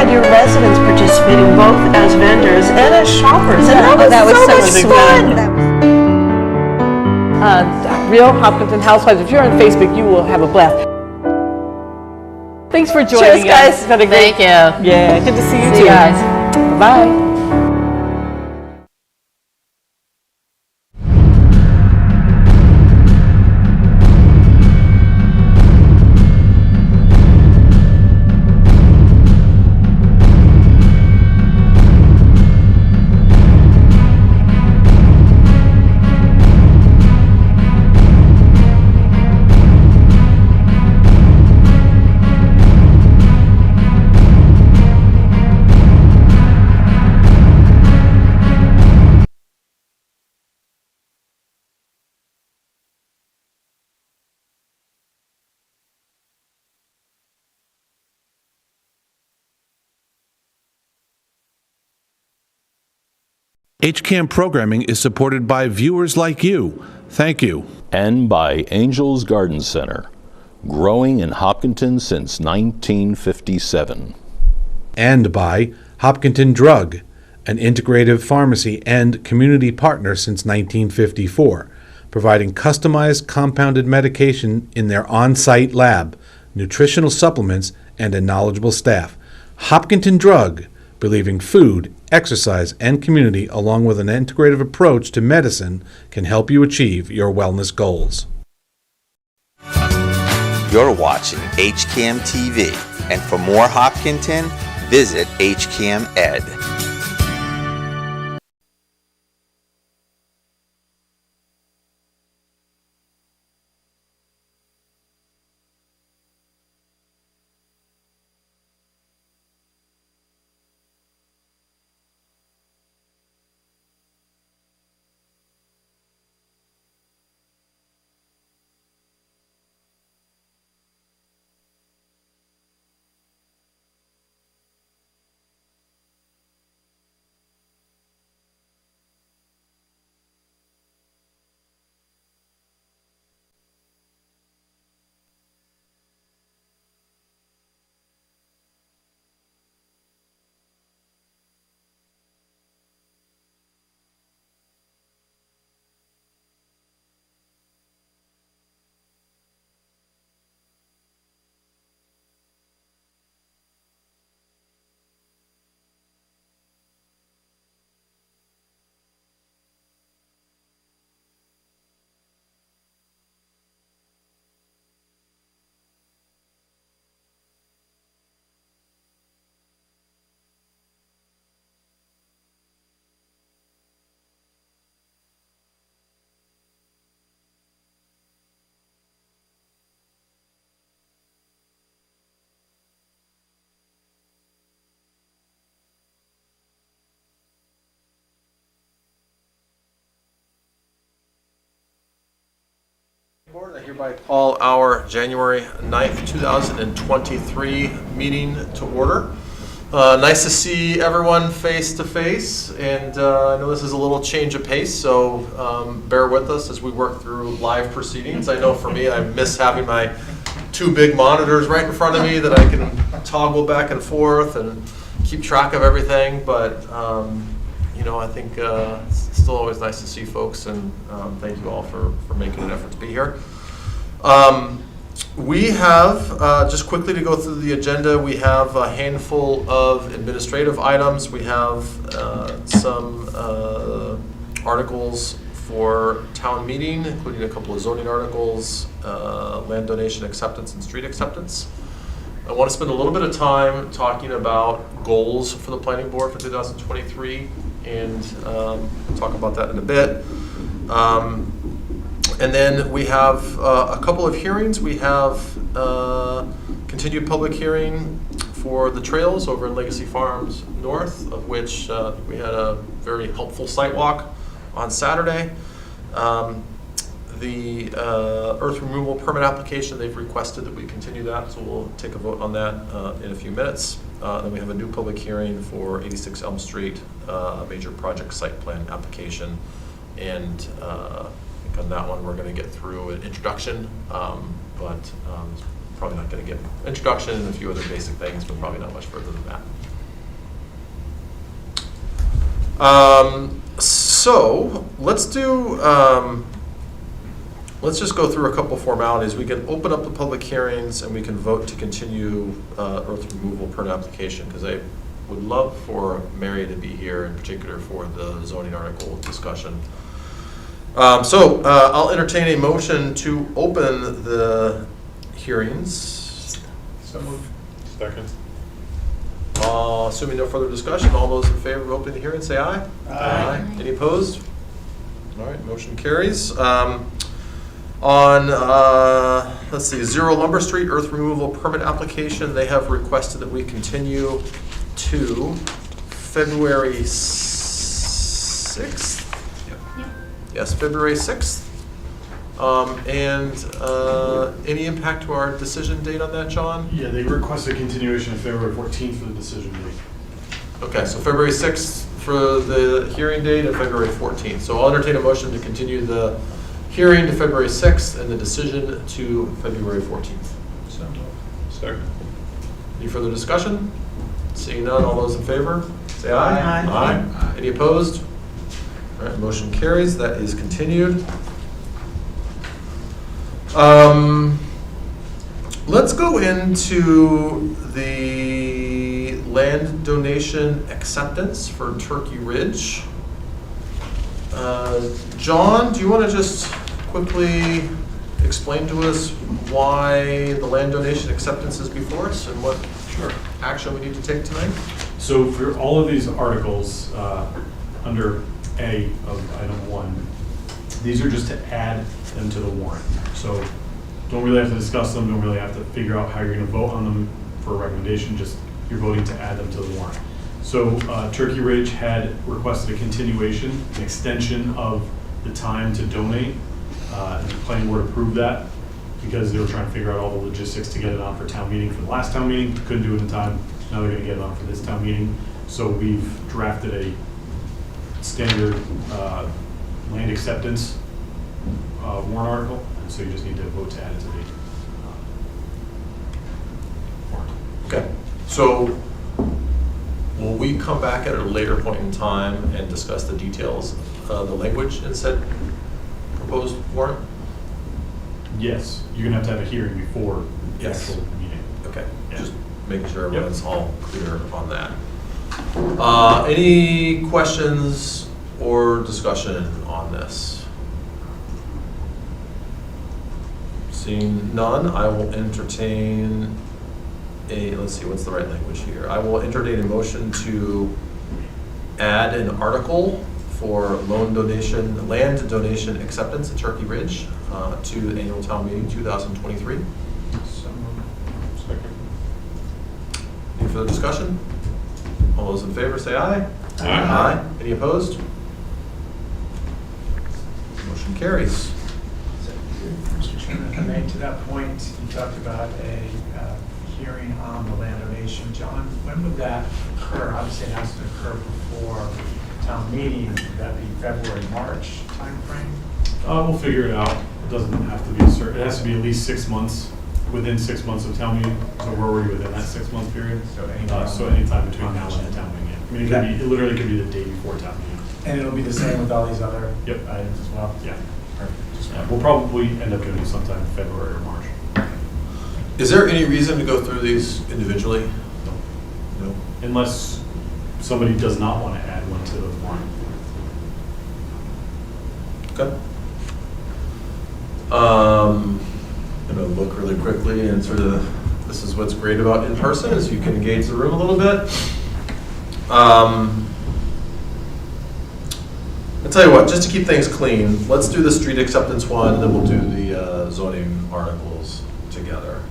had your residents participating both as vendors and as shoppers, and that was so much fun. Real Hopkinton Housewives. If you're on Facebook, you will have a blast. Thanks for joining us. Cheers, guys. Thank you. Yeah, good to see you too. See you guys. Bye. HCAM programming is supported by viewers like you. Thank you. And by Angels Garden Center, growing in Hopkinton since 1957. And by Hopkinton Drug, an integrative pharmacy and community partner since 1954, providing customized compounded medication in their on-site lab, nutritional supplements, and a knowledgeable staff. Hopkinton Drug, believing food, exercise, and community, along with an integrative approach to medicine, can help you achieve your wellness goals. You're watching HCAM TV, and for more Hopkinton, visit HCAM Ed. Board, I hereby call our January 9th, 2023 meeting to order. Nice to see everyone face to face, and I know this is a little change of pace, so bear with us as we work through live proceedings. I know for me, I miss having my two big monitors right in front of me that I can toggle back and forth and keep track of everything, but you know, I think it's still always nice to see folks, and thank you all for making an effort to be here. We have, just quickly to go through the agenda, we have a handful of administrative items. We have some articles for town meeting, including a couple of zoning articles, land donation acceptance and street acceptance. I want to spend a little bit of time talking about goals for the planning board for 2023, and talk about that in a bit. And then we have a couple of hearings. We have continued public hearing for the trails over in Legacy Farms North, of which we had a very helpful site walk on Saturday. The earth removal permit application, they've requested that we continue that, so we'll take a vote on that in a few minutes. Then we have a new public hearing for 86 Elm Street, major project site plan application. And I think on that one we're going to get through an introduction, but probably not going to get introduction and a few other basic things, but probably not much further than that. So let's do, let's just go through a couple formalities. We can open up the public hearings and we can vote to continue earth removal permit application, because I would love for Mary to be here in particular for the zoning article discussion. So I'll entertain a motion to open the hearings. So moved. Second. Assuming no further discussion, all those in favor of opening the hearing, say aye. Aye. Any opposed? All right, motion carries. Let's see, 0 Lumber Street earth removal permit application, they have requested that we continue to February 6th? Yes, February 6th. Any impact to our decision date on that, John? Yeah, they requested continuation of February 14th for the decision date. Okay, so February 6th for the hearing date and February 14th. So I'll entertain a motion to continue the hearing to February 6th and the decision to February 14th. So moved. Second. Any further discussion? Seeing none, all those in favor, say aye. Aye. Any opposed? All right, motion carries. That is continued. Let's go into the land donation acceptance for Turkey Ridge. John, do you want to just quickly explain to us why the land donation acceptance is before us and what action we need to take tonight? So for all of these articles, under A of item 1, these are just to add them to the warrant. So don't really have to discuss them, don't really have to figure out how you're going to vote on them for a recommendation, just you're voting to add them to the warrant. So Turkey Ridge had requested a continuation, an extension of the time to donate. And the planning board approved that because they were trying to figure out all the logistics to get it on for town meeting for the last town meeting. Couldn't do it in time. Now they're going to get it on for this town meeting. So we've drafted a standard land acceptance warrant article. And so you just need to vote to add it to the warrant. Okay, so will we come back at a later point in time and discuss the details, the language in said proposed warrant? Yes, you're going to have a hearing before the Yes. actual meeting. Okay, Yeah. just making sure everyone's all clear on that. Any questions or discussion on this? Seeing none, I will entertain let's see, what's the right language here? I will entertain a motion to add an article for land donation acceptance at Turkey Ridge to the annual town meeting 2023. So moved. Second. Any further discussion? All those in favor say aye. Aye. Any opposed? Motion carries. Mr. Chairman, if I may, to that point, you talked about a hearing on the land donation. John, when would that occur? Obviously, it has to occur before town meeting. Would that be February, March timeframe? We'll figure it out. It doesn't have to be certain. It has to be at least 6 months, within 6 months of town meeting. So we're already within that 6 month period. So anytime between now and the town meeting. I mean, it literally could be the day before town meeting. And it'll be the same with all these other Yep. items as well? Yeah. Perfect. Just Yeah, we'll probably end up doing it sometime in February or March. Is there any reason to go through these individually? No. Unless somebody does not want to add one to the warrant. Okay. I'm gonna look really quickly and sort of, this is what's great about in person, is you can engage the room a little bit. I'll tell you what, just to keep things clean, let's do the street acceptance one, and then we'll do the zoning articles together.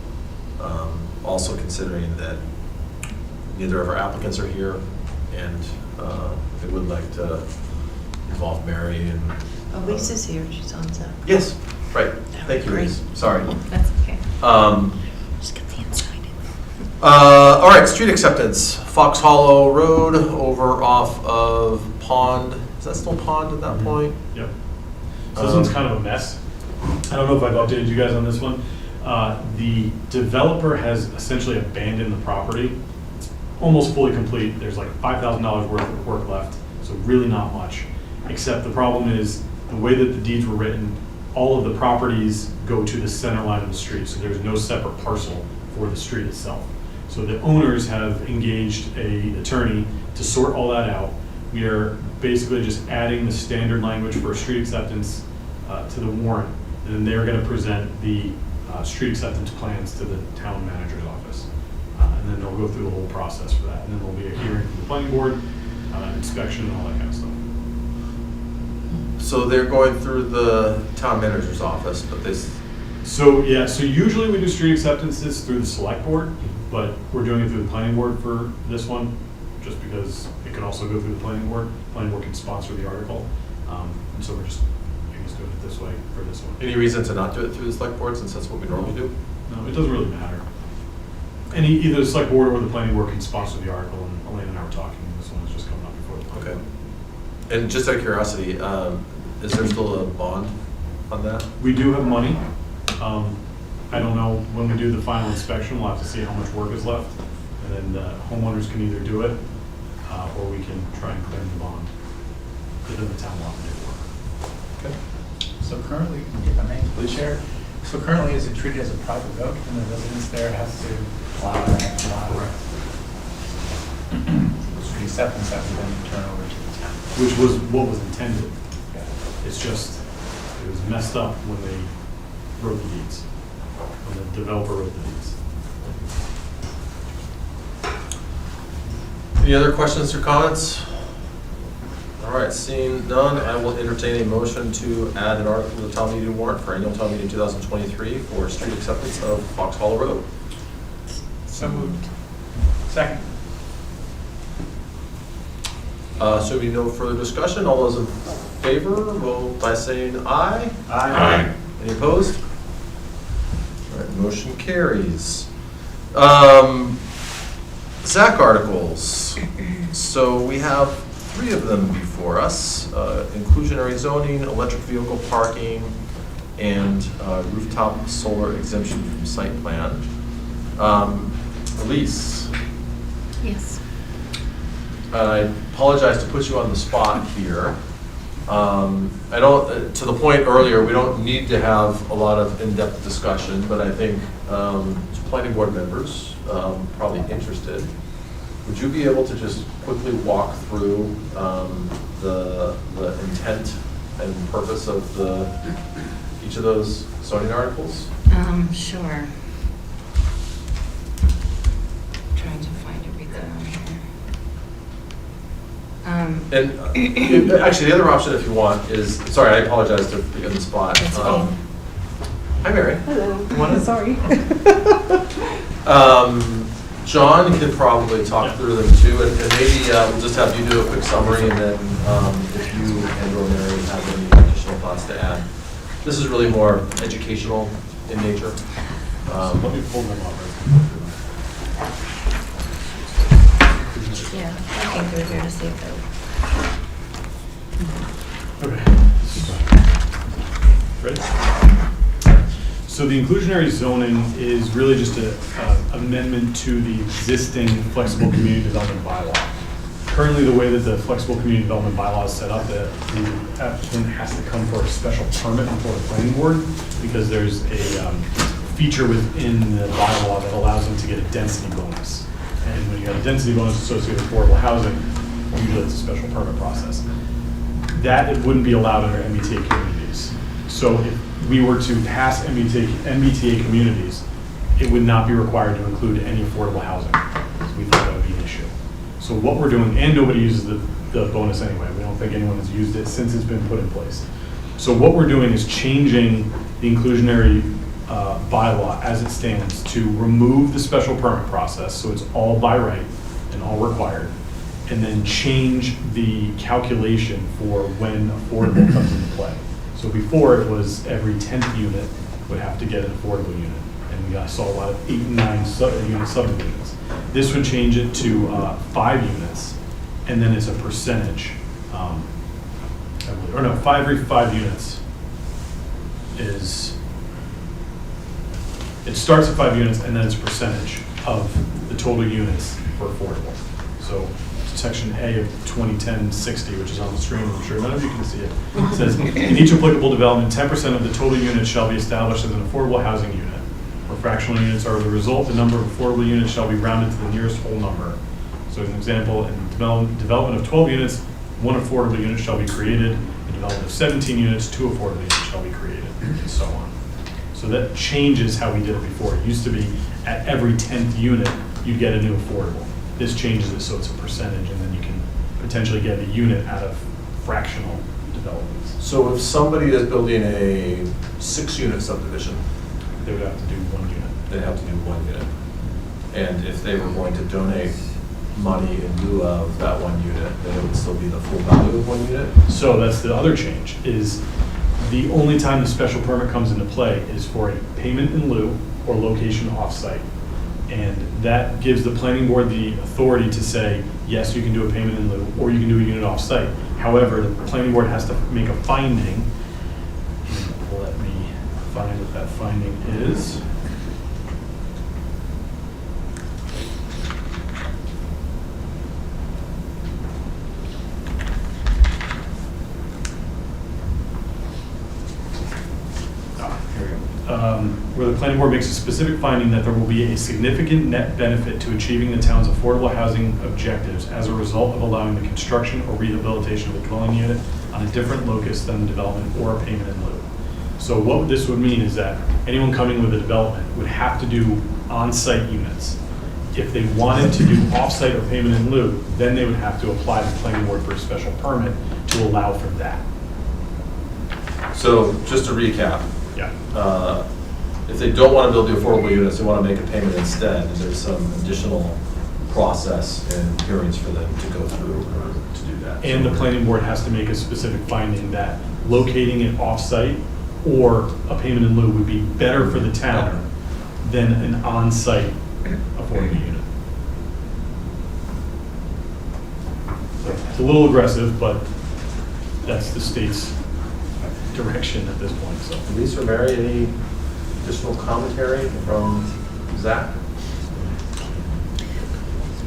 Also considering that neither of our applicants are here, and they would like to involve Mary and. Oh, Lisa's here, she's on Zoom. Yes, right. Thank you, Great. Reese. Sorry. That's okay. All Just get the inside in. right, street acceptance. Fox Hollow Road over off of Pond. Is that still Pond at that point? Yep. So this one's kind of a mess. I don't know if I've updated you guys on this one. The developer has essentially abandoned the property. It's almost fully complete. There's like $5,000 worth of work left, so really not much. Except the problem is the way that the deeds were written, all of the properties go to the center line of the street, so there's no separate parcel for the street itself. So the owners have engaged an attorney to sort all that out. We are basically just adding the standard language for street acceptance to the warrant, and then they're going to present the street acceptance plans to the town manager's office. And then they'll go through the whole process for that. And then there'll be a hearing from the planning board, inspection, and all that kind of stuff. So they're going through the town manager's office, but So usually we do street acceptances through the select board, but we're doing it through the planning board for this one, just because it can also go through the planning board. Planning board can sponsor the article. And so we're just, I guess, doing it this way for this one. any reason to not do it through the select board since that's what we normally do? No, it doesn't really matter. Either the select board or the planning board can sponsor the article, and Elaine and I were talking, and this one is just coming up before the planning Okay. board. And just out of curiosity, is there still a bond on that? We do have money. I don't know, when we do the final inspection, we'll have to see how much work is left. And then the homeowners can either do it, or we can try and claim the bond within the town law paperwork. Okay. So currently, if I may, please share. So currently, is it treated as a private road, and the residents there has to plow it and plow it? The acceptance has to then turn over to the town. Which was what was intended. Okay. It's just, it was messed up when they wrote the deeds, when the developer wrote the deeds. Any other questions or comments? All right, seeing none, I will entertain a motion to add an article to the town meeting warrant for annual town meeting 2023 for street acceptance of Fox Hollow Road. So moved. Second. So be no further discussion. All those in favor, vote by saying aye. Aye. Any opposed? All right, motion carries. ZAC articles. So we have 3 of them before us. Inclusionary zoning, electric vehicle parking, and rooftop solar exemption from site plan. Elise, Yes. I apologize to put you on the spot here. I don't, to the point earlier, we don't need to have a lot of in-depth discussion, but I think planning board members probably interested. Would you be able to just quickly walk through the intent and purpose of each of those zoning articles? Sure. Trying to find everything on here. And actually, the other option, if you want, is, sorry, I apologize to be on the spot. That's okay. Hi, Mary. Hello. Sorry. John could probably talk through them too, and maybe we'll just have you do a quick summary, and then if you and or Mary have any additional thoughts to add. This is really more educational in nature. Let me pull them up. Yeah, looking through here to see if Okay. Ready? So the inclusionary zoning is really just an amendment to the existing flexible community development bylaw. Currently, the way that the flexible community development bylaw is set up, the applicant has to come for a special permit before the planning board because there's a feature within the bylaw that allows them to get a density bonus. And when you have a density bonus associated with affordable housing, usually it's a special permit process. That it wouldn't be allowed under MBTA communities. So if we were to pass MBTA communities, it would not be required to include any affordable housing. So we thought that would be an issue. So what we're doing, and nobody uses the bonus anyway. We don't think anyone has used it since it's been put in place. So what we're doing is changing the inclusionary bylaw as it stands to remove the special permit process, so it's all by right and all required, and then change the calculation for when affordable comes into play. So before it was every 10th unit would have to get an affordable unit, and we saw a lot of 8 and 9 unit subdivisions. This would change it to 5 units, and then it's a percentage, or no, 5 units is it starts at 5 units, and then it's a percentage of the total units for affordable. So section A of 2010-60, which is on the screen, I'm sure none of you can see it, says, in each applicable development, 10% of the total units shall be established as an affordable housing unit. Where fractional units are the result, the number of affordable units shall be rounded to the nearest whole number. So as an example, in development of 12 units, 1 affordable unit shall be created. In development of 17 units, 2 affordable units shall be created, and so on. So that changes how we did it before. It used to be at every 10th unit, you'd get a new affordable. This changes it so it's a percentage, and then you can potentially get a unit out of fractional developments. So if somebody is building a 6-unit subdivision, They would have to do 1 unit. they'd have to do 1 unit. And if they were going to donate money in lieu of that 1 unit, then it would still be the full value of 1 unit? So that's the other change, is the only time the special permit comes into play is for a payment in lieu or location offsite. And that gives the planning board the authority to say, yes, you can do a payment in lieu, or you can do a unit offsite. However, the planning board has to make a finding. Let me find what that finding is. Where the planning board makes a specific finding that there will be a significant net benefit to achieving the town's affordable housing objectives as a result of allowing the construction or rehabilitation of a dwelling unit on a different locus than the development or a payment in lieu. So what this would mean is that anyone coming with a development would have to do on-site units. If they wanted to do off-site or payment in lieu, then they would have to apply to the planning board for a special permit to allow for that. So just to recap, Yeah. if they don't want to build the affordable units, they want to make a payment instead, is there some additional process and hearings for them to go through in order to do that? And the planning board has to make a specific finding that locating it off-site or a payment in lieu would be better for the town than an on-site affordable unit. So it's a little aggressive, but that's the state's direction at this point, so. Lisa or Mary, any additional commentary from Zach?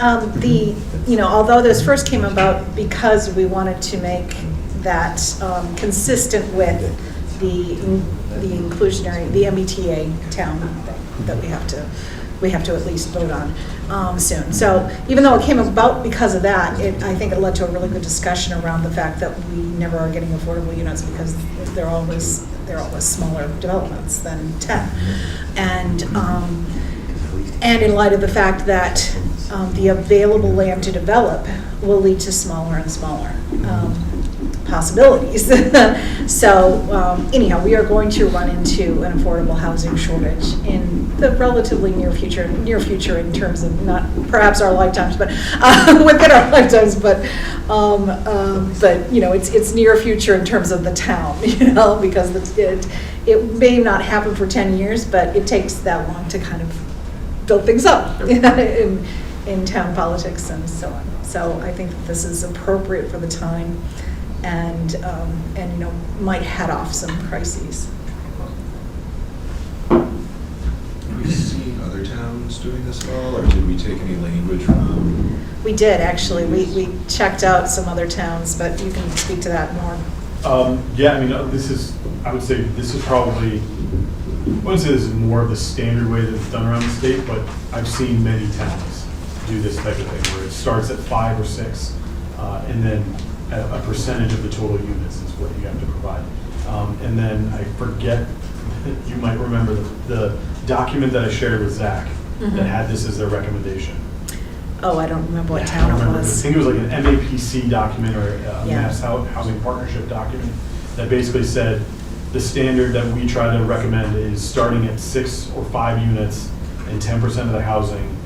Although this first came about because we wanted to make that consistent with the inclusionary, the MBTA town that we have to at least vote on soon. So even though it came about because of that, I think it led to a really good discussion around the fact that we never are getting affordable units because they're always smaller developments than 10. And in light of the fact that the available land to develop will lead to smaller and smaller possibilities. So anyhow, we are going to run into an affordable housing shortage in the relatively near future in terms of not perhaps our lifetimes, but within our lifetimes, but it's near future in terms of the town, because it may not happen for 10 years, but it takes that long to kind of build things up in town politics and so on. So I think that this is appropriate for the time, and might head off some crises. Have we seen other towns doing this at all, or did we take any language from? We did, actually. We checked out some other towns, but you can speak to that more. Yeah, I mean, I would say this is probably, I wouldn't say this is more of the standard way that it's done around the state, but I've seen many towns do this type of thing where it starts at 5 or 6, and then a percentage of the total units is what you have to provide. And then I forget, you might remember the document that I shared with Zach that had this as their recommendation. Oh, I don't remember what town it was. I think it was like an MAPC document or a Mass Housing Partnership document that basically said the standard that we try to recommend is starting at 6 or 5 units and 10% of the housing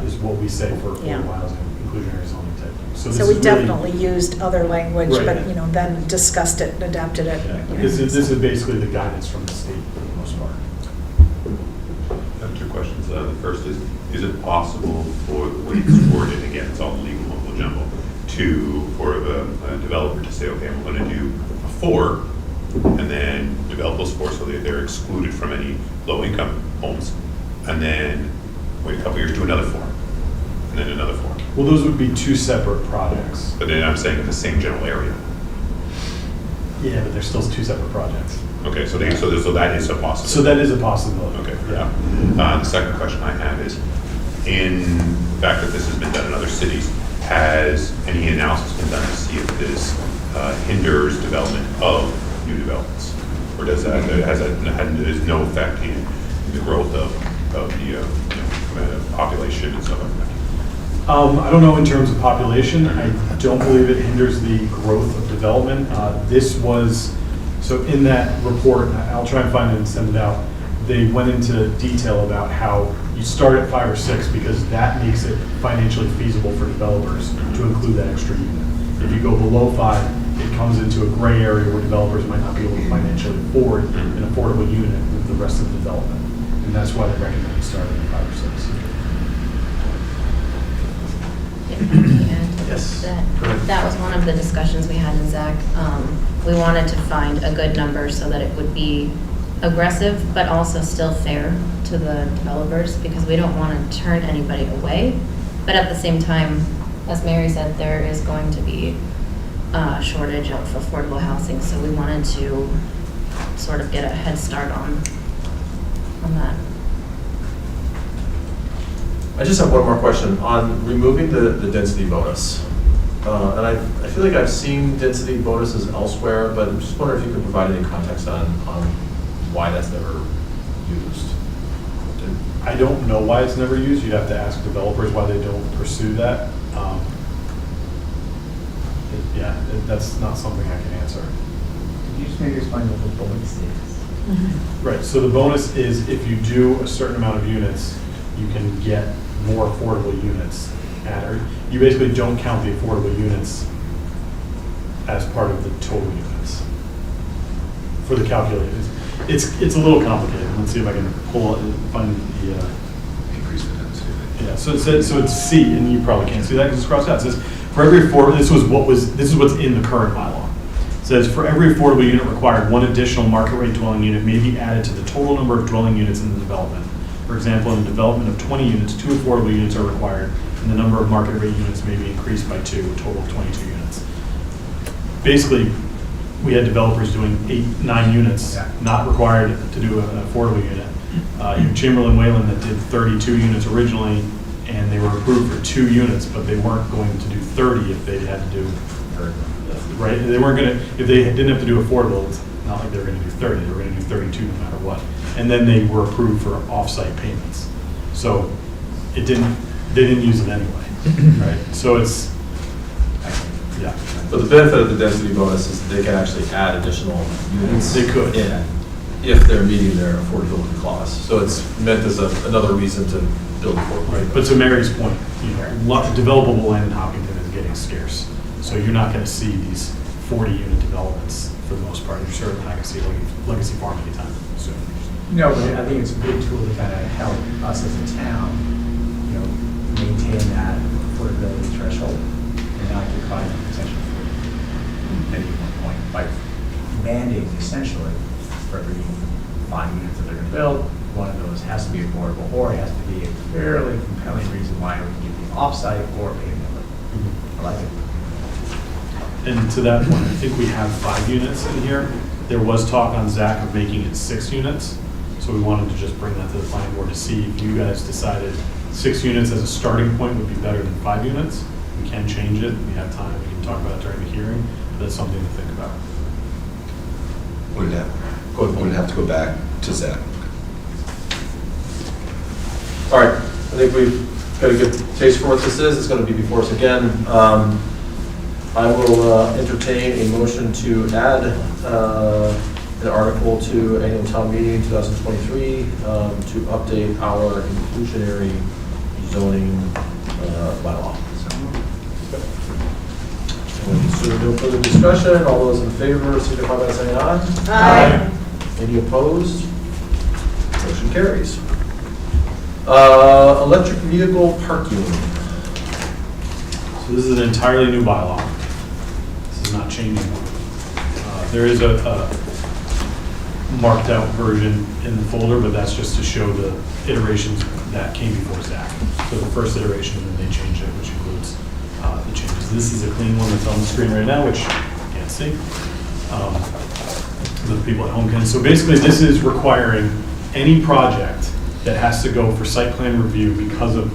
is what we say for affordable housing, inclusionary zoning type thing. So we definitely used other language, but then discussed it and adapted it. Yeah. This is basically the guidance from the state for the most part. I have 2 questions. The first is it possible for the way it's worded, again, it's all legal mumbo jumbo, for the developer to say, okay, I'm going to do a 4, and then develop those 4 so that they're excluded from any low-income homes, and then wait a couple years, do another 4, and then another 4. Well, those would be 2 separate projects. But then I'm saying in the same general area. Yeah, but they're still 2 separate projects. Okay, so that is a possibility. So that is a possibility. Okay. Yeah. The second question I have is, in the fact that this has been done in other cities, has any analysis been done to see if this hinders development of new developments? Or does that, there's no effect in the growth of the population and stuff like that? I don't know in terms of population. I don't believe it hinders the growth of development. This was, so in that report, and I'll try and find it and send it out, they went into detail about how you start at 5 or 6 because that makes it financially feasible for developers to include that extra unit. If you go below 5, it comes into a gray area where developers might not be able to financially afford an affordable unit with the rest of the development. And that's why they recommend starting at 5 or 6. Yes. That was one of the discussions we had in Zach. We wanted to find a good number so that it would be aggressive, but also still fair to the developers, because we don't want to turn anybody away. But at the same time, as Mary said, there is going to be a shortage of affordable housing, so we wanted to sort of get a head start on that. I just have one more question on removing the density bonus. And I feel like I've seen density bonuses elsewhere, but I'm just wondering if you could provide any context on why that's never used. I don't know why it's never used. You'd have to ask developers why they don't pursue that. That's not something I can answer. Could you just maybe explain what the bonus is? Right, so the bonus is if you do a certain amount of units, you can get more affordable units. Or you basically don't count the affordable units as part of the total units for the calculators. It's a little complicated. Let's see if I can find the Increase the density. yeah. So it says, so it's C, and you probably can't see that because it's crossed out. It says for every this is what's in the current bylaw. It says for every affordable unit required, 1 additional market rate dwelling unit may be added to the total number of dwelling units in the development. For example, in the development of 20 units, 2 affordable units are required, and the number of market rate units may be increased by 2, a total of 22 units. Basically, we had developers doing 8, 9 units, not required to do an affordable unit. You have Chamberlain Wayland that did 32 units originally, and they were approved for 2 units, but they weren't going to do 30 if they had to do, right? They weren't going to, if they didn't have to do affordable, it's not like they were going to do 30, they were going to do 32 no matter what. And then they were approved for off-site payments. So they didn't use it anyway, right? So it's, yeah. But the benefit of the density bonus is that they can actually add additional units. They could. In, if they're meeting their affordability clause. So it's meant as another reason to build affordable. Right, but to Mary's point, developable land in Hopkinton is getting scarce. So you're not going to see these 40-unit developments for the most part. You're certainly not going to see Legacy Farm anytime soon. No, but I think it's a good tool to kind of help us as a town, maintain that affordability threshold and not get caught in potential at any one point by mandating essentially for every 5 units that they're going to build, one of those has to be affordable, or it has to be a fairly compelling reason why we can give you offsite or payment. I like it. And to that point, I think we have 5 units in here. There was talk on Zach of making it 6 units. So we wanted to just bring that to the planning board to see if you guys decided 6 units as a starting point would be better than 5 units. We can change it. We have time. We can talk about it during the hearing. But that's something to think about. Would it have to go back to Zach? All right, I think we've got a good taste for what this is. It's going to be before us again. I will entertain a motion to add an article to annual town meeting 2023 to update our inclusionary zoning bylaw. So no further discussion. All those in favor signify by saying aye. Aye. Any opposed? Motion carries. Electric vehicle parking. So this is an entirely new bylaw. This is not changing. There is marked out version in the folder, but that's just to show the iterations that came before Zach. So the first iteration, and then they changed it, which includes the changes. This is a clean one that's on the screen right now, which you can't see. The people at home can. So basically, this is requiring any project that has to go for site plan review because of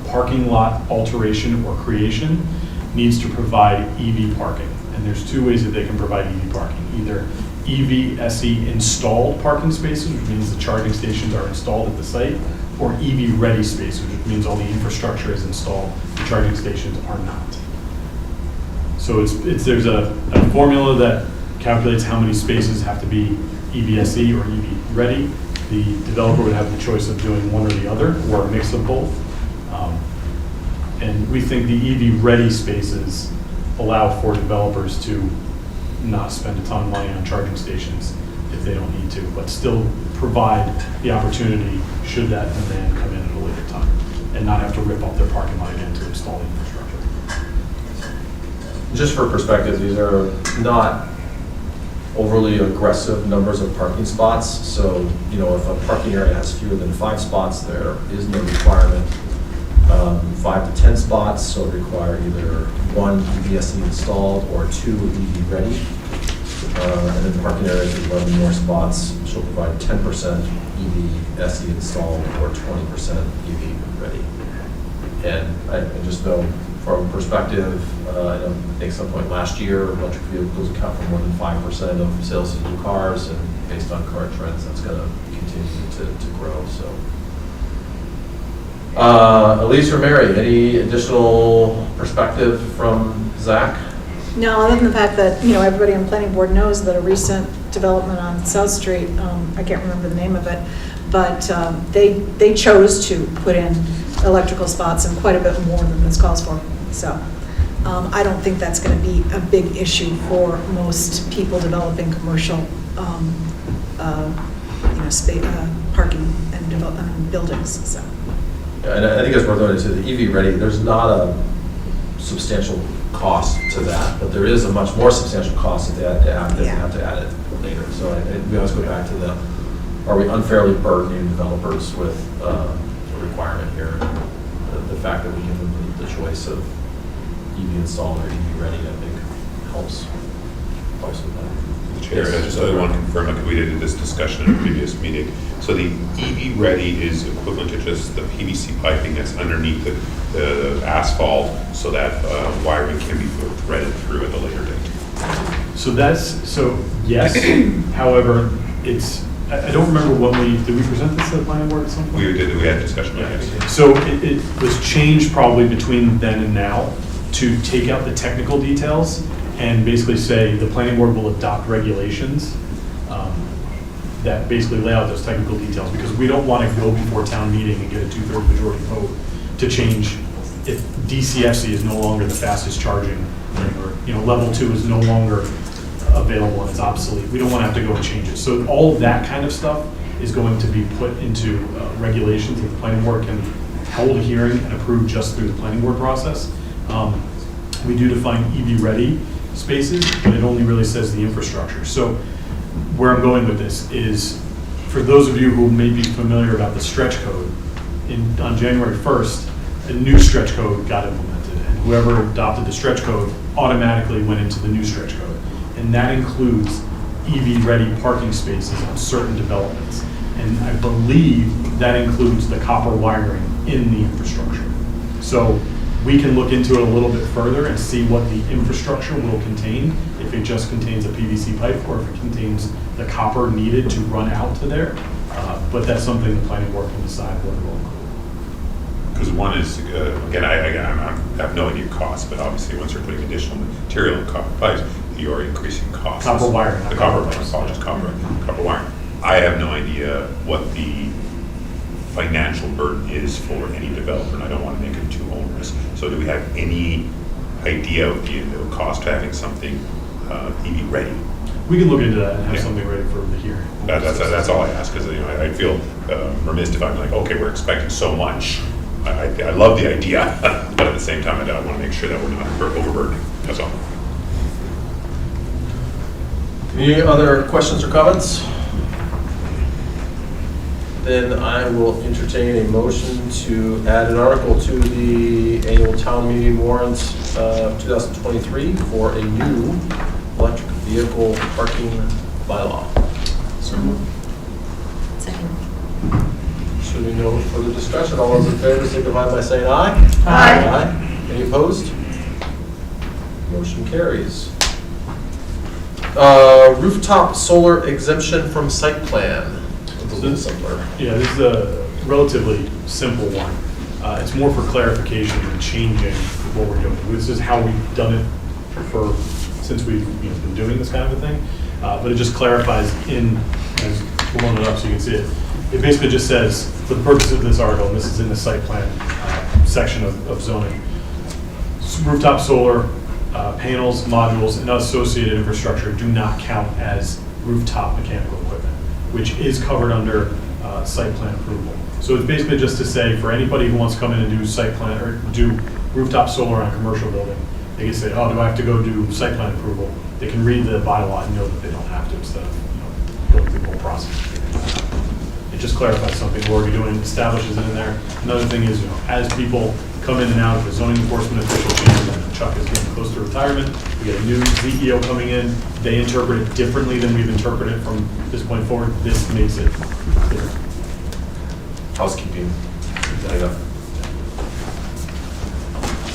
parking lot alteration or creation needs to provide EV parking. And there's two ways that they can provide EV parking. Either EV SE installed parking spaces, which means the charging stations are installed at the site, or EV ready spaces, which means all the infrastructure is installed, the charging stations are not. So there's a formula that calculates how many spaces have to be EV SE or EV ready. The developer would have the choice of doing one or the other, or a mix of both. And we think the EV ready spaces allow for developers to not spend a ton of money on charging stations if they don't need to, but still provide the opportunity should that demand come in at a later time and not have to rip up their parking lot again to install the infrastructure. Just for perspective, these are not overly aggressive numbers of parking spots. So, if a parking area has fewer than 5 spots, there is no requirement. 5 to 10 spots, so require either 1 EVSE installed or 2 EV ready. And then parking areas with 11 more spots shall provide 10% EV SE installed or 20% EV ready. And I just know from perspective, I think some point last year, electric vehicles account for more than 5% of sales of new cars, and based on current trends, that's going to continue to grow. So, Elise or Mary, any additional perspective from Zach? No, other than the fact that, everybody on the planning board knows that a recent development on South Street, I can't remember the name of it, but they chose to put in electrical spots and quite a bit more than this calls for. So I don't think that's going to be a big issue for most people developing commercial parking and buildings. So. Yeah, and I think as we're going into the EV ready, there's not a substantial cost to that, but there is a much more substantial cost if they have to add it later. So we always go back to are we unfairly burdening developers with a requirement here? The fact that we give them the choice of EV installed or EV ready, I think, helps most of that. Chair, I just want to confirm, we did this discussion in a previous meeting. So the EV ready is equivalent to just the PVC piping that's underneath the asphalt, so that wiring can be threaded through at a later date. So yes. However, I don't remember when did we present this to the planning board at some point? We did. We had a discussion about it. So it was changed probably between then and now to take out the technical details and basically say the planning board will adopt regulations that basically lay out those technical details, because we don't want to go before town meeting and get a 2/3 majority vote to change if DCFC is no longer the fastest charging, or level 2 is no longer available and it's obsolete. We don't want to have to go and change it. So all of that kind of stuff is going to be put into regulations that the planning board can hold a hearing and approve just through the planning board process. We do define EV ready spaces, but it only really says the infrastructure. So where I'm going with this is, for those of you who may be familiar about the stretch code, on January 1st, a new stretch code got implemented, and whoever adopted the stretch code automatically went into the new stretch code. And that includes EV-ready parking spaces on certain developments. And I believe that includes the copper wiring in the infrastructure. So we can look into it a little bit further and see what the infrastructure will contain, if it just contains a PVC pipe or if it contains the copper needed to run out to there. But that's something the planning board can decide whether it will include. Because one is, again, I have no idea cost, but obviously once you're putting additional material in copper pipes, you are increasing costs. Copper wiring. The copper wiring. I have no idea what the financial burden is for any developer, and I don't want to make it too onerous. So do we have any idea of the cost of having something EV ready? We can look into that and have something ready for the hearing. That's all I ask, because I feel remiss if I'm like, okay, we're expecting so much. I love the idea, but at the same time, I want to make sure that we're not overburdening. That's all. Any other questions or comments? then I will entertain a motion to add an article to the annual town meeting warrant 2023 for a new electric vehicle parking bylaw. Second. Should we no further discussion? All those in favor signify by saying aye. Aye. Any opposed? Motion carries. Rooftop solar exemption from site plan. It's a little simpler. Yeah, this is a relatively simple one. It's more for clarification than changing what we're doing. This is how we've done it since we've been doing this kind of a thing. But it just clarifies as we'll load it up so you can see it. It basically just says, for the purpose of this article, and this is in the site plan section of zoning, rooftop solar panels, modules, and associated infrastructure do not count as rooftop mechanical equipment, which is covered under site plan approval. So it's basically just to say, for anybody who wants to come in and do site plan or do rooftop solar on a commercial building, they can say, oh, do I have to go do site plan approval? They can read the bylaw and know that they don't have to instead of going through the whole process. It just clarifies something we're already doing, establishes it in there. Another thing is, as people come in and out of the zoning enforcement official changes, and Chuck is getting close to retirement, we get a new CEO coming in, they interpret it differently than we've interpreted it from this point forward. This makes it clear. Housekeeping.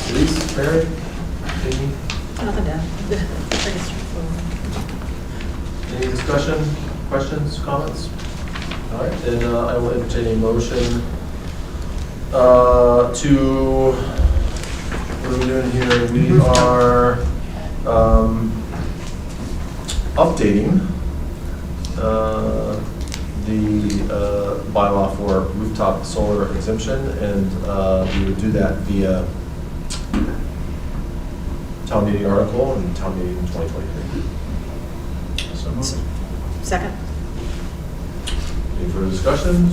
Elise, Mary, Amy? Nothing down. Pretty straightforward. Any discussion, questions, comments? All right, then I will entertain a motion to, what are we doing here? We are updating the bylaw for rooftop solar exemption, and we would do that via town meeting article and town meeting 2023. So moved. Second. Any further discussion?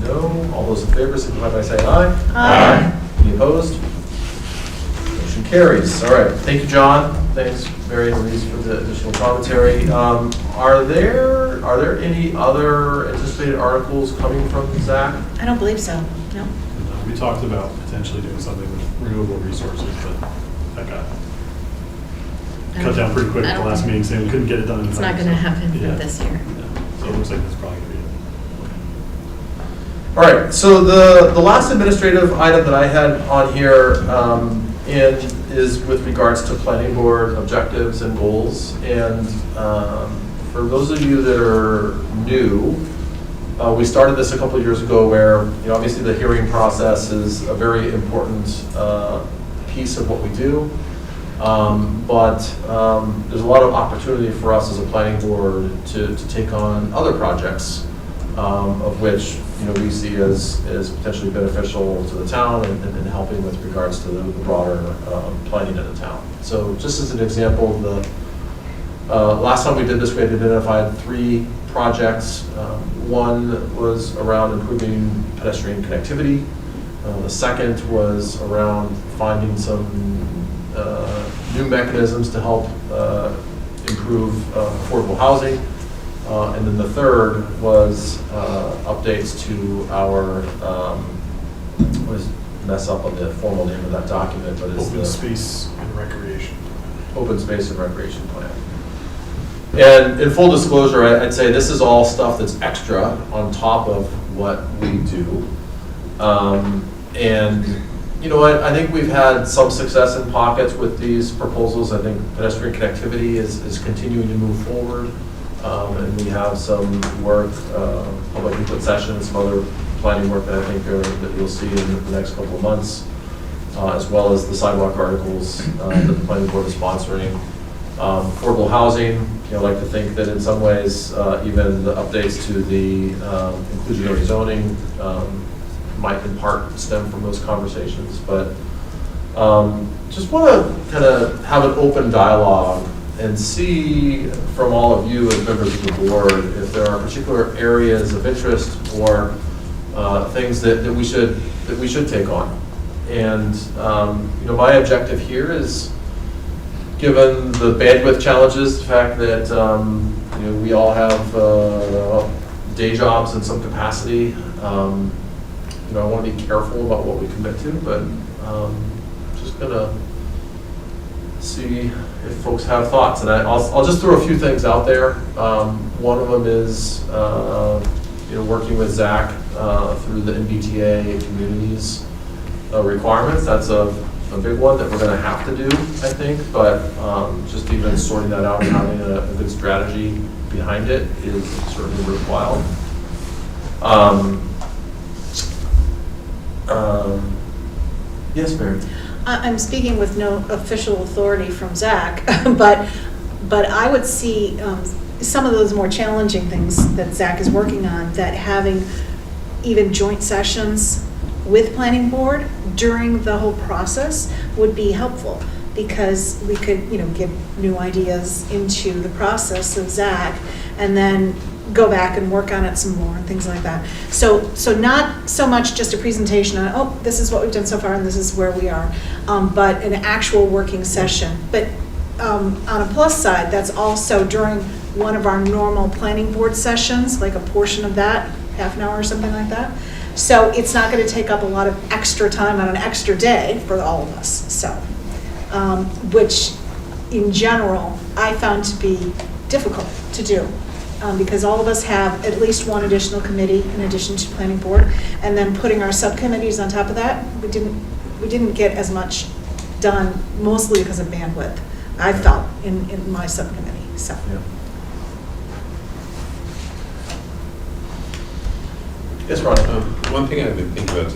No. All those in favor signify by saying aye. Aye. Any opposed? Motion carries. All right. Thank you, John. Thanks, Mary and Louise, for the additional commentary. Are there any other anticipated articles coming from Zach? I don't believe so. No. We talked about potentially doing something with renewable resources, but that got cut down pretty quick at the last meeting, saying we couldn't get it done in time. It's not going to happen Yeah. this year. Yeah. So it looks like that's probably going to be it. All right, so the last administrative item that I had on here is with regards to planning board objectives and goals. And for those of you that are new, we started this a couple of years ago where, obviously the hearing process is a very important piece of what we do. But there's a lot of opportunity for us as a planning board to take on other projects, of which we see as potentially beneficial to the town and helping with regards to the broader planning of the town. So just as an example, the last time we did this, we had identified 3 projects. One was around improving pedestrian connectivity. The second was around finding some new mechanisms to help improve affordable housing. And then the third was updates to our, mess up on the formal name of that document, but it's Open Space and Recreation. Open Space and Recreation Plan. And in full disclosure, I'd say this is all stuff that's extra on top of what we do. And you know what, I think we've had some success in pockets with these proposals. I think pedestrian connectivity is continuing to move forward. And we have some work, public input sessions, some other planning work that I think that you'll see in the next couple of months, as well as the sidewalk articles that the planning board is sponsoring. Affordable housing, I like to think that in some ways, even the updates to the inclusionary zoning might in part stem from those conversations. But just want to kind of have an open dialogue and see from all of you as members of the board if there are particular areas of interest or things that we should take on. And my objective here is, given the bandwidth challenges, the fact that we all have day jobs in some capacity, You know, I want to be careful about what we commit to, but just gonna see if folks have thoughts. And I'll just throw a few things out there. One of them is, you know, working with Zach through the MBTA communities requirements. That's a big one that we're going to have to do, I think. But just even sorting that out and having a good strategy behind it is certainly worthwhile. Yes, Mary. I'm speaking with no official authority from Zach, but I would see some of those more challenging things that Zach is working on, that having even joint sessions with planning board during the whole process would be helpful, because we could, you know, get new ideas into the process of Zach and then go back and work on it some more and things like that. So not so much just a presentation on, oh, this is what we've done so far and this is where we are, but an actual working session. But on a plus side, that's also during one of our normal planning board sessions, like a portion of that, half an hour or something like that. So it's not going to take up a lot of extra time on an extra day for all of us. So, which in general, I found to be difficult to do. Because all of us have at least one additional committee in addition to planning board, and then putting our subcommittees on top of that, we didn't get as much done, mostly because of bandwidth, I felt, in my subcommittee. So. Yeah. Yes, Ron. One thing I've been thinking about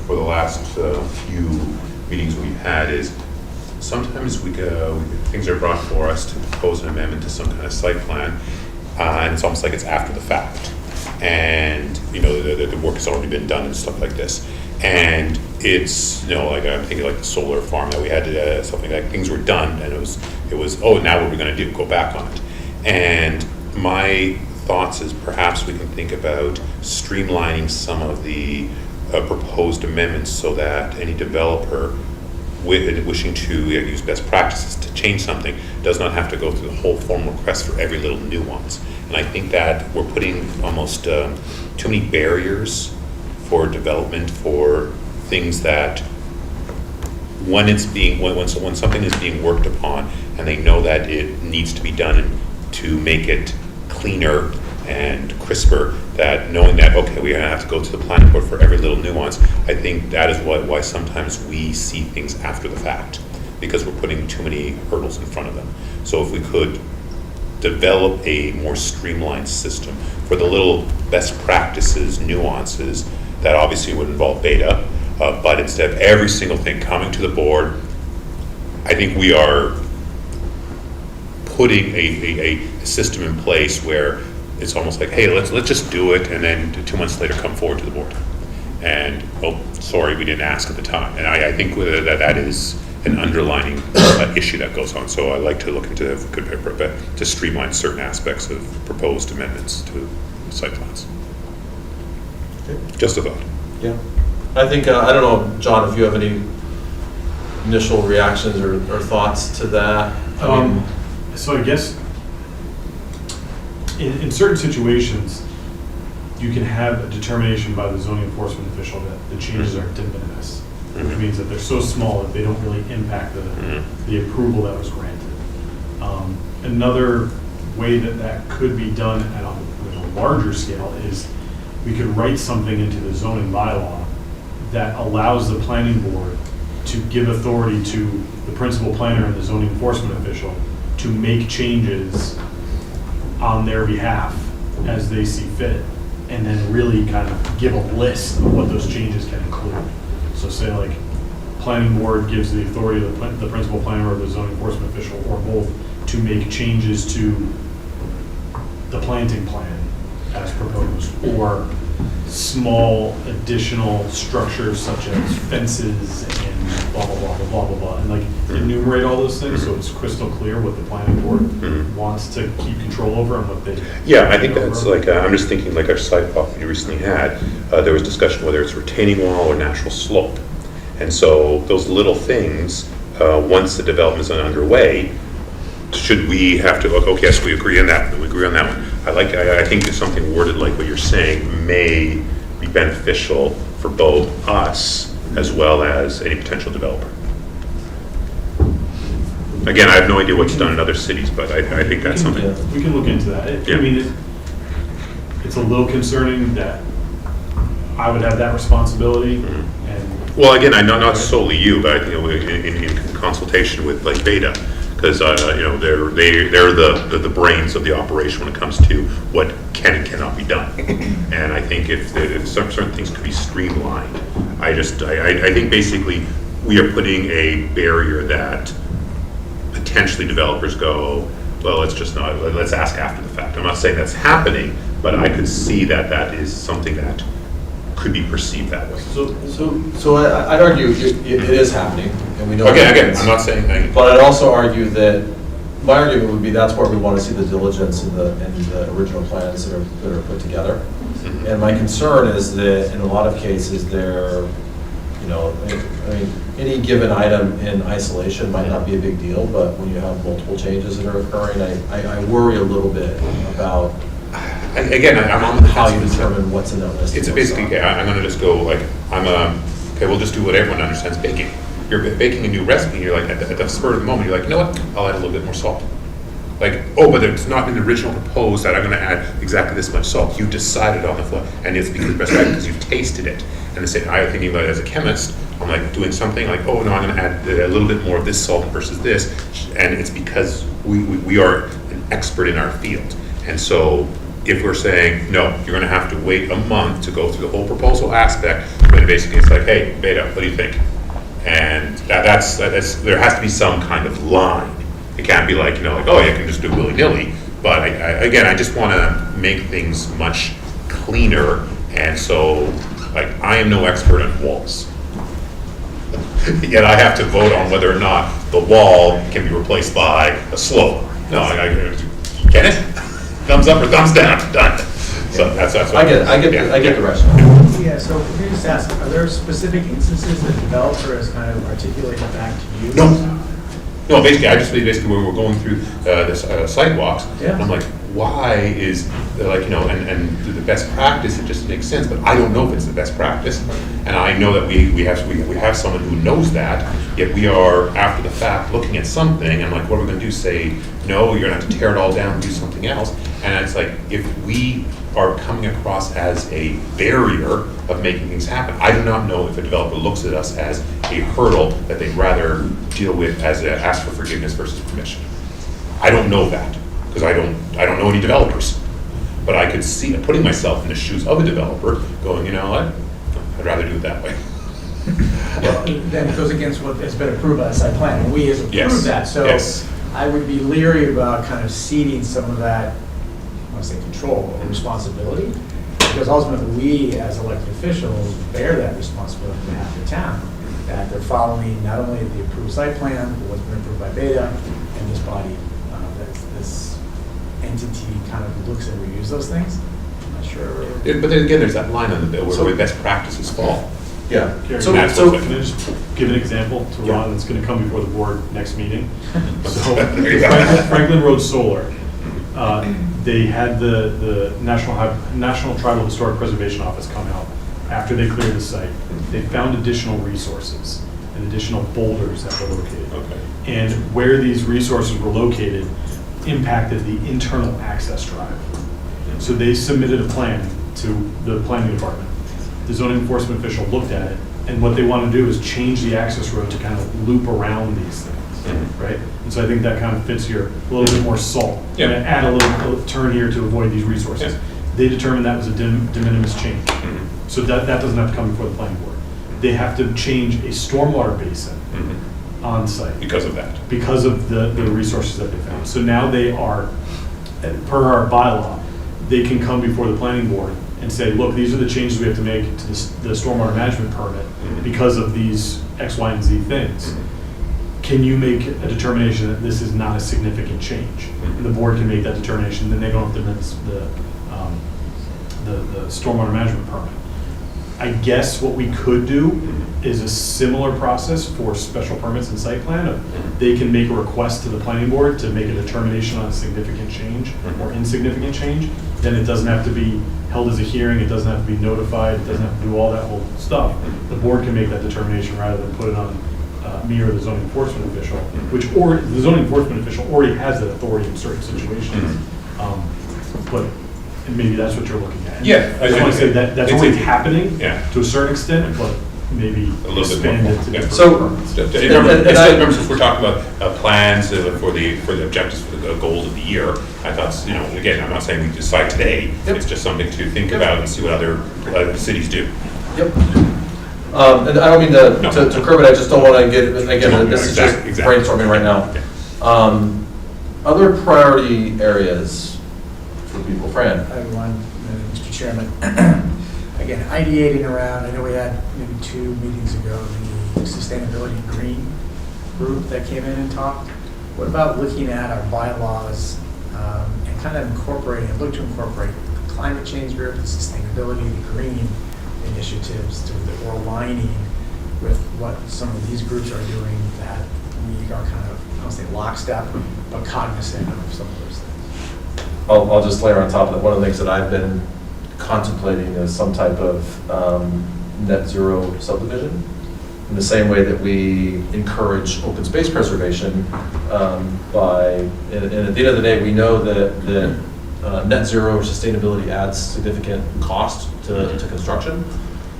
for the last few meetings we've had is sometimes things are brought for us to propose an amendment to some kind of site plan. And it's almost like it's after the fact, and you know the work has already been done and stuff like this. And it's, you know, like I'm thinking like the solar farm that we had, something like things were done, and it was oh, now what are we going to do? Go back on it. And my thoughts is perhaps we can think about streamlining some of the proposed amendments so that any developer wishing to use best practices to change something does not have to go through the whole formal request for every little nuance. And I think that we're putting almost too many barriers for development for things that when something is being worked upon and they know that it needs to be done to make it cleaner and crisper, that knowing that, okay, we're gonna have to go to the planning board for every little nuance, I think that is why sometimes we see things after the fact, because we're putting too many hurdles in front of them. So if we could develop a more streamlined system for the little best practices, nuances, that obviously would involve beta, but instead of every single thing coming to the board, I think we are putting a system in place where it's almost like, hey, let's just do it, and then 2 months later come forward to the board. And, oh, sorry, we didn't ask at the time. And I think that is an underlining issue that goes on. So I'd like to look into if we could to streamline certain aspects of proposed amendments to site plans. Okay. Just a thought. Yeah. I think, I don't know, John, if you have any initial reactions or thoughts to that. So I guess in certain situations, you can have a determination by the zoning enforcement official that the changes are de minimis, which means that they're so small that they don't really impact the approval that was granted. Another way that could be done at a larger scale is we could write something into the zoning bylaw that allows the planning board to give authority to the principal planner and the zoning enforcement official to make changes on their behalf as they see fit, and then really kind of give a list of what those changes can include. So say like planning board gives the authority to the principal planner or the zoning enforcement official or both to make changes to the planting plan as proposed, or small additional structures such as fences and blah, blah, blah, blah, blah, blah, and like enumerate all those things so it's crystal clear what the planning board wants to keep control over and what they... Yeah, I think that's like, I'm just thinking like our site off we recently had, there was discussion whether it's retaining wall or natural slope. And so those little things, once the development is underway, should we have to, okay, yes, we agree on that one. I think it's something worded like what you're saying may be beneficial for both us as well as any potential developer. Again, I have no idea what's done in other cities, but I think that's something. We can look into that. Yeah. I mean, it's a little concerning that I would have that responsibility. And Well, again, not solely you, but I think in consultation with like Beta, because they're the brains of the operation when it comes to what can and cannot be done. And I think if certain things could be streamlined, I think basically we are putting a barrier that potentially developers go, well, let's ask after the fact. I'm not saying that's happening, but I could see that is something that could be perceived that way. So I'd argue it is happening, and we know. Again, I'm not saying. But I'd also argue that my argument would be that's where we want to see the diligence in the original plans that are put together. Mm-hmm. And my concern is that in a lot of cases, any given item in isolation might not be a big deal, but when you have multiple changes that are occurring, I worry a little bit about. Again, I'm on the how you determine what's in that list. It's basically, okay, I'm going to just go like, we'll just do what everyone understands baking. You're baking a new recipe, and you're like, at the spur of the moment, you're like, you know what, I'll add a little bit more salt. Like, oh, but it's not in the original proposed that I'm going to add exactly this much salt. You decided on the fly, and it's because of best practice, because you've tasted it. And the same, I'm thinking about it as a chemist, I'm like doing something like, oh no, I'm going to add a little bit more of this salt versus this, and it's because we are an expert in our field. And so, if we're saying, no, you're going to have to wait a month to go through the whole proposal aspect, then basically it's like, hey, Beta, what do you think? And that's there has to be some kind of line. It can't be like, oh, you can just do willy-nilly. But I just want to make things much cleaner. And so, like, I am no expert on walls. Yet I have to vote on whether or not the wall can be replaced by a slope. No, can it? Thumbs up or thumbs down, done. So that's what I get the rationale. Yeah, so let me just ask, are there specific instances that the developer has kind of articulated back to you? No, basically, when we're going through this sidewalks, Yeah. I'm like, why is, and the best practice, it just makes sense, but I don't know if it's the best practice. And I know that we have someone who knows that, yet we are, after the fact, looking at something, and I'm like, what are we going to do? Say, no, you're going to have to tear it all down and do something else. And it's like, if we are coming across as a barrier of making things happen, I do not know if a developer looks at us as a hurdle that they'd rather deal with as a ask for forgiveness versus permission. I don't know that, because I don't know any developers. But I could see putting myself in the shoes of a developer going, you know what, I'd rather do it that way. Well, then it goes against what has been approved by the site plan, and we have approved that. So I would be leery about kind of ceding some of that, I want to say control or responsibility, because ultimately we, as elected officials, bear that responsibility on behalf of the town, that they're following not only the approved site plan, but what's been approved by Beta and this body, that this entity kind of looks and reviews those things. I'm not sure. But then again, there's that line on the bill where best practices fall. Yeah. Gary, So can I just give an example to Ron that's going to come before the board next meeting? So Franklin Road Solar, they had the National Tribal Historic Preservation Office come out after they cleared the site. They found additional resources and additional boulders that were located. Okay. And where these resources were located impacted the internal access drive. So they submitted a plan to the planning department. The zoning enforcement official looked at it, and what they want to do is change the access road to kind of loop around these things, right? And so I think that kind of fits here, a little bit more salt. Yeah. And add a little turn here to avoid these resources. Yeah. They determined that was a de minimis change. So that doesn't have to come before the planning board. They have to change a stormwater basin on site. Because of that. Because of the resources that they found. So now they are, per our bylaw, they can come before the planning board and say, look, these are the changes we have to make to the stormwater management permit because of these X, Y, and Z things. Can you make a determination that this is not a significant change? And the board can make that determination, then they don't have to miss the stormwater management permit. I guess what we could do is a similar process for special permits and site plan. They can make a request to the planning board to make a determination on significant change or insignificant change. Then it doesn't have to be held as a hearing, it doesn't have to be notified, it doesn't have to do all that whole stuff. The board can make that determination rather than put it on me or the zoning enforcement official, or the zoning enforcement official already has that authority in certain situations. But and maybe that's what you're looking at. Yeah. I just want to say that that's already happening Yeah. to a certain extent, but maybe A little bit expand more. it to Yeah. different So- permits. Remember, since we're talking about plans for the objectives, for the goals of the year, I thought, again, I'm not saying we decide today, Yep. it's just something to think about and see what other cities do. Yep. And I don't mean to curb it, I just don't want to get, again, No, this is just exactly. brainstorming right now. Other priority areas for people, Fran? I have one, Mr. Chairman. Again, ideating around, I know we had maybe 2 meetings ago, the sustainability green group that came in and talked. What about looking at our bylaws and kind of look to incorporate the climate change group, the sustainability, the green initiatives that we're aligning with what some of these groups are doing, that we are kind of, I don't say lockstep, but cognizant of some of those things. I'll just layer on top of that, one of the things that I've been contemplating is some type of net zero subdivision. In the same way that we encourage open space preservation and at the end of the day, we know that net zero sustainability adds significant cost to construction.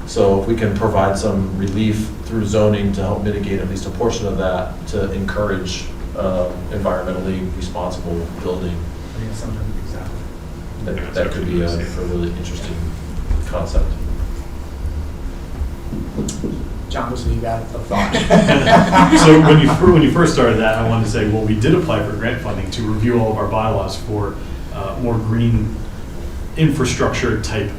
So if we can provide some relief through zoning to help mitigate at least a portion of that, to encourage environmentally responsible building, I think it's something exactly. that could be a really interesting concept. John, so you got a thought? So when you first started that, I wanted to say, well, we did apply for grant funding to review all of our bylaws for more green infrastructure type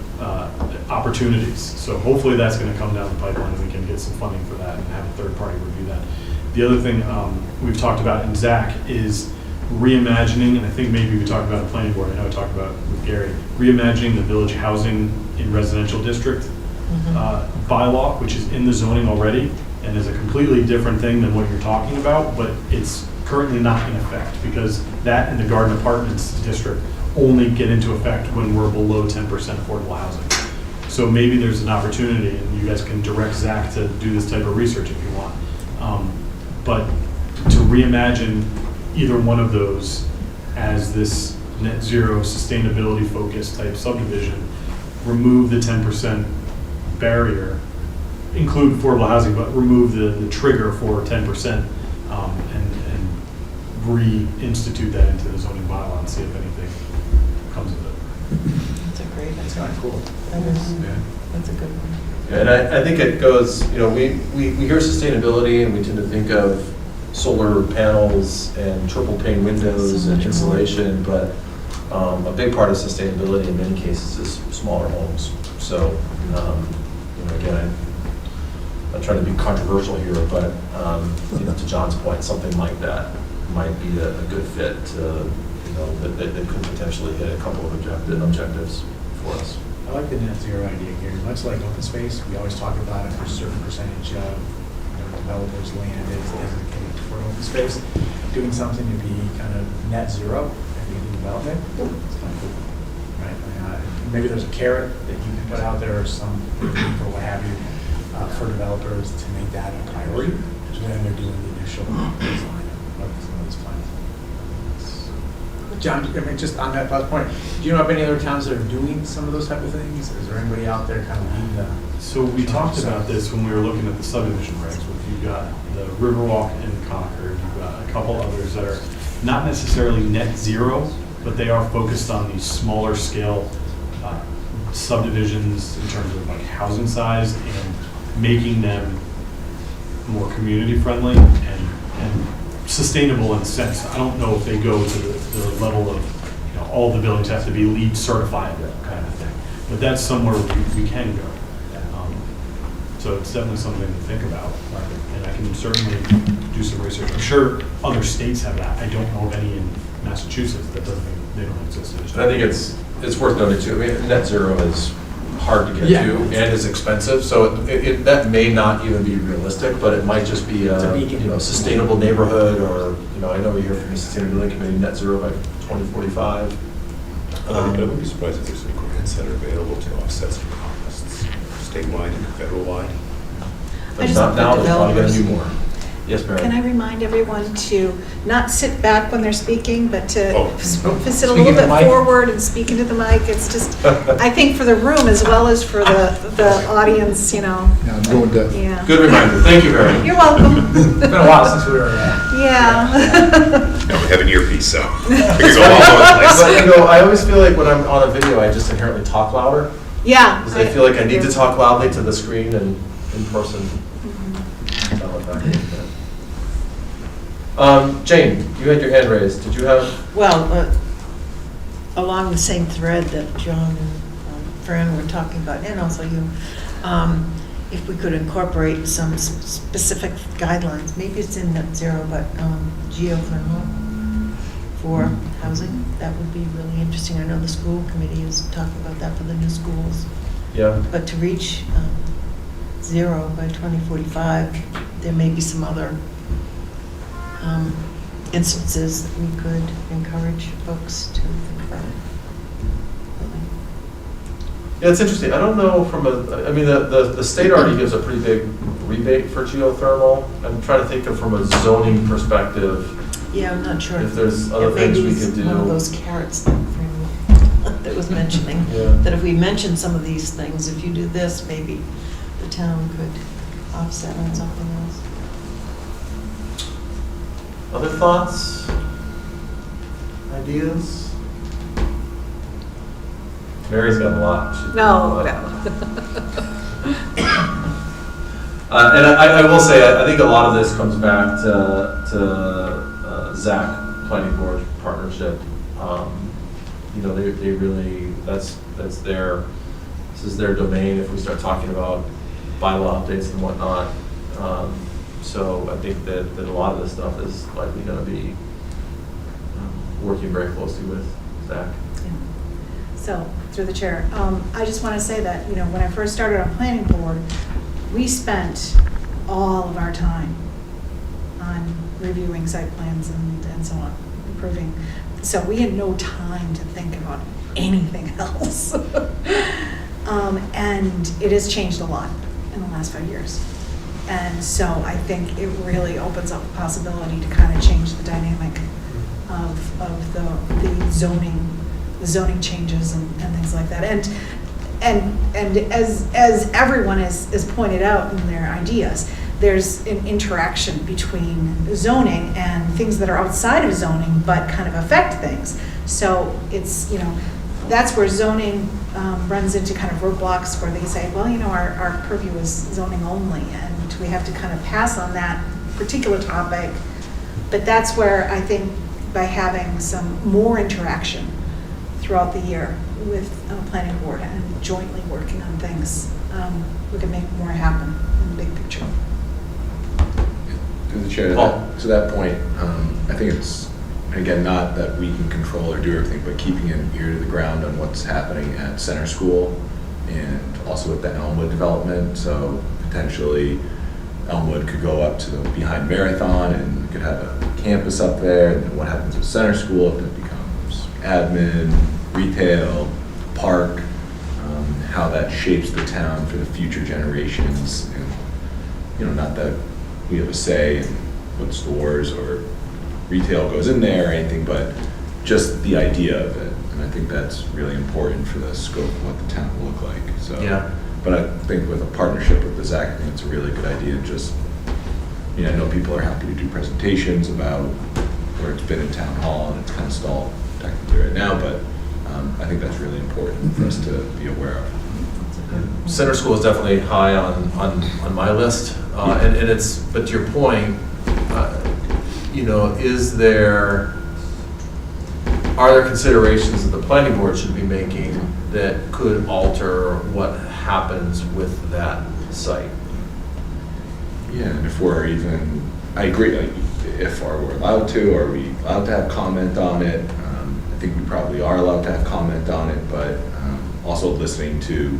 opportunities. So hopefully that's going to come down the pipeline and we can get some funding for that and have a third party review that. The other thing we've talked about in ZAC is reimagining, and I think maybe we talked about in planning board, I know I talked about it with Gary, reimagining the village housing in residential district bylaw, which is in the zoning already and is a completely different thing than what you're talking about, but it's currently not in effect because that and the garden apartments district only get into effect when we're below 10% affordable housing. So maybe there's an opportunity, and you guys can direct Zach to do this type of research if you want. But to reimagine either one of those as this net zero sustainability focused type subdivision, remove the 10% barrier, include affordable housing, but remove the trigger for 10% and reinstitute that into the zoning bylaw and see if anything comes of it. That's kind of cool. That's a good one. Yeah, and I think it goes, we hear sustainability and we tend to think of solar panels and triple pane windows and insulation, but a big part of sustainability in many cases is smaller homes. So, again, I'm not trying to be controversial here, but to John's point, something like that might be a good fit to, that could potentially hit a couple of objectives for us. I like the net zero idea, Gary. Much like open space, we always talk about it, there's a certain percentage of developers' land is designated for open space. Doing something to be kind of net zero in the development, it's kind of cool, right? Maybe there's a carrot that you can put out there or some, or what have you, for developers to make that a priority when they're doing the initial design of some of these plans. John, just on that last point, do you know of any other towns that are doing some of those type of things? Is there anybody out there kind of leading the? So we talked about this when we were looking at the subdivision regs. You've got the Riverwalk and Concord. You've got a couple others that are not necessarily net zero, but they are focused on these smaller scale subdivisions in terms of like housing size and making them more community friendly and sustainable in a sense. I don't know if they go to the level of, all the buildings have to be LEED certifiable kind of thing, but that's somewhere we can go. So it's definitely something to think about, and I can certainly do some research. I'm sure other states have that. I don't know of any in Massachusetts. That doesn't mean they don't exist. And I think it's worth noting too. I mean, net zero is hard to get Yeah. to and is expensive, so that may not even be realistic, but it might just be It's a a, beacon. you know, sustainable neighborhood, or, you know, I know we hear from the Sustainability Committee, net zero by 2045. I wouldn't be surprised if there's some grants that are available to offset some costs, statewide and federal-wide. But just not want now, the there's probably gonna be developers- more. Yes, Mary? Can I remind everyone to not sit back when they're speaking, but to Oh. sit a Speak little into bit the mic. forward and speak into the mic? It's just, I think for the room as well as for the audience, you know, Yeah, I'm going to. yeah. Good reminder, thank you, Mary. You're welcome. It's been a while since we were Yeah. No, we have an earpiece, so we can go all over the place. But, you know, I always feel like when I'm on a video, I just inherently talk louder, Yeah. because I feel like I need to talk loudly to the screen and in person. Dial it back a little bit. Jane, you had your hand raised. Did you have? Well, along the same thread that John and Fran were talking about, and also you, if we could incorporate some specific guidelines, maybe it's in net zero, but geothermal for housing, that would be really interesting. I know the school committee is talking about that for the new schools. Yeah. But to reach zero by 2045, there may be some other instances that we could encourage folks to think about. Yeah, it's interesting. I don't know I mean, the state already gives a pretty big rebate for geothermal. I'm trying to think of from a zoning perspective, Yeah, I'm not sure. if there's other things we could do. One of those carrots that Fran that was mentioning, Yeah. that if we mention some of these things, if you do this, maybe the town could offset on something else. Other thoughts? Ideas? Mary's got a lot. She's got a No, lot. no. And I will say, I think a lot of this comes back to Zach Planning Board partnership. You know, they really, this is their domain if we start talking about bylaw updates and whatnot. So I think that a lot of this stuff is likely going to be working very closely with Zach. So, through the chair, I just want to say that, you know, when I first started on planning board, we spent all of our time on reviewing site plans and so on, improving. So we had no time to think about anything else. And it has changed a lot in the last 5 years. And so I think it really opens up a possibility to kind of change the dynamic of the zoning changes and things like that. And as everyone has pointed out in their ideas, there's an interaction between zoning and things that are outside of zoning but kind of affect things. So it's, you know, that's where zoning runs into kind of roadblocks where they say, well, you know, our purview is zoning only, and we have to kind of pass on that particular topic. But that's where I think by having some more interaction throughout the year with planning board and jointly working on things, we can make more happen in the big picture. Through the chair, to that point, I think it's, again, not that we can control or do everything, but keeping an ear to the ground on what's happening at Center School and also with the Elmwood development. So potentially Elmwood could go up to the Behind Marathon and we could have a campus up there. And then what happens with Center School if it becomes admin, retail, park, how that shapes the town for the future generations. And, you know, not that we have a say in what stores or retail goes in there or anything, but just the idea of it. And I think that's really important for the scope of what the town will look like. So, Yeah. But I think with a partnership with the ZAC, I think it's a really good idea. Just, you know, I know people are happy to do presentations about where it's been in town hall and it's kind of stalled technically right now, but I think that's really important for us to be aware of. Center School is definitely high on my list, and it's, but to your point, you know, are there considerations that the planning board should be making that could alter what happens with that site? Yeah, and if we're even, I agree, like, if we're allowed to, are we allowed to have comment on it? I think we probably are allowed to have comment on it, but also listening to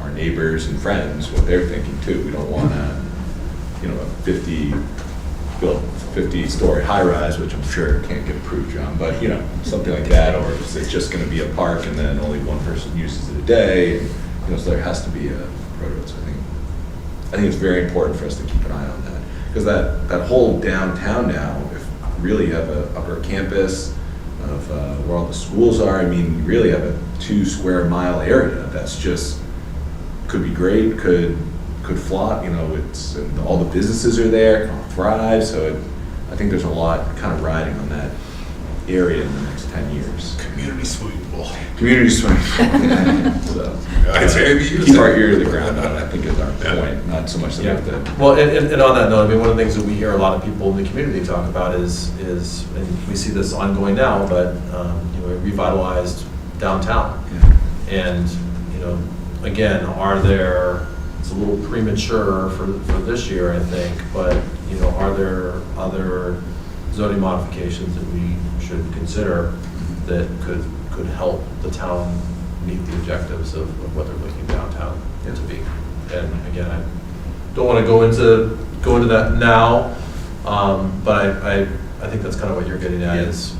our neighbors and friends, what they're thinking too. We don't want a 50-story high-rise, which I'm sure can't get approved, John, but, something like that, or is it just gonna be a park and then only one person uses it a day? And, so there has to be a prototype. So I think it's very important for us to keep an eye on that. Because that whole downtown now, if really you have a upper campus of where all the schools are, I mean, you really have a 2 square mile area that's just, could be great, could flop, it's, and all the businesses are there, can all thrive, so I think there's a lot kind of riding on that area in the next 10 years. Community swimming pool. Community swimming pool. So, keep our ear to the ground on it, I think is our point, not so much that we have to. Well, and on that note, I mean, one of the things that we hear a lot of people in the community talk about is, and we see this ongoing now, but, revitalized downtown. And, again, it's a little premature for this year, I think, but, are there other zoning modifications that we should consider that could help the town meet the objectives of what they're looking downtown to be? And again, I don't want to go into that now, but I think that's kind of what you're getting at is,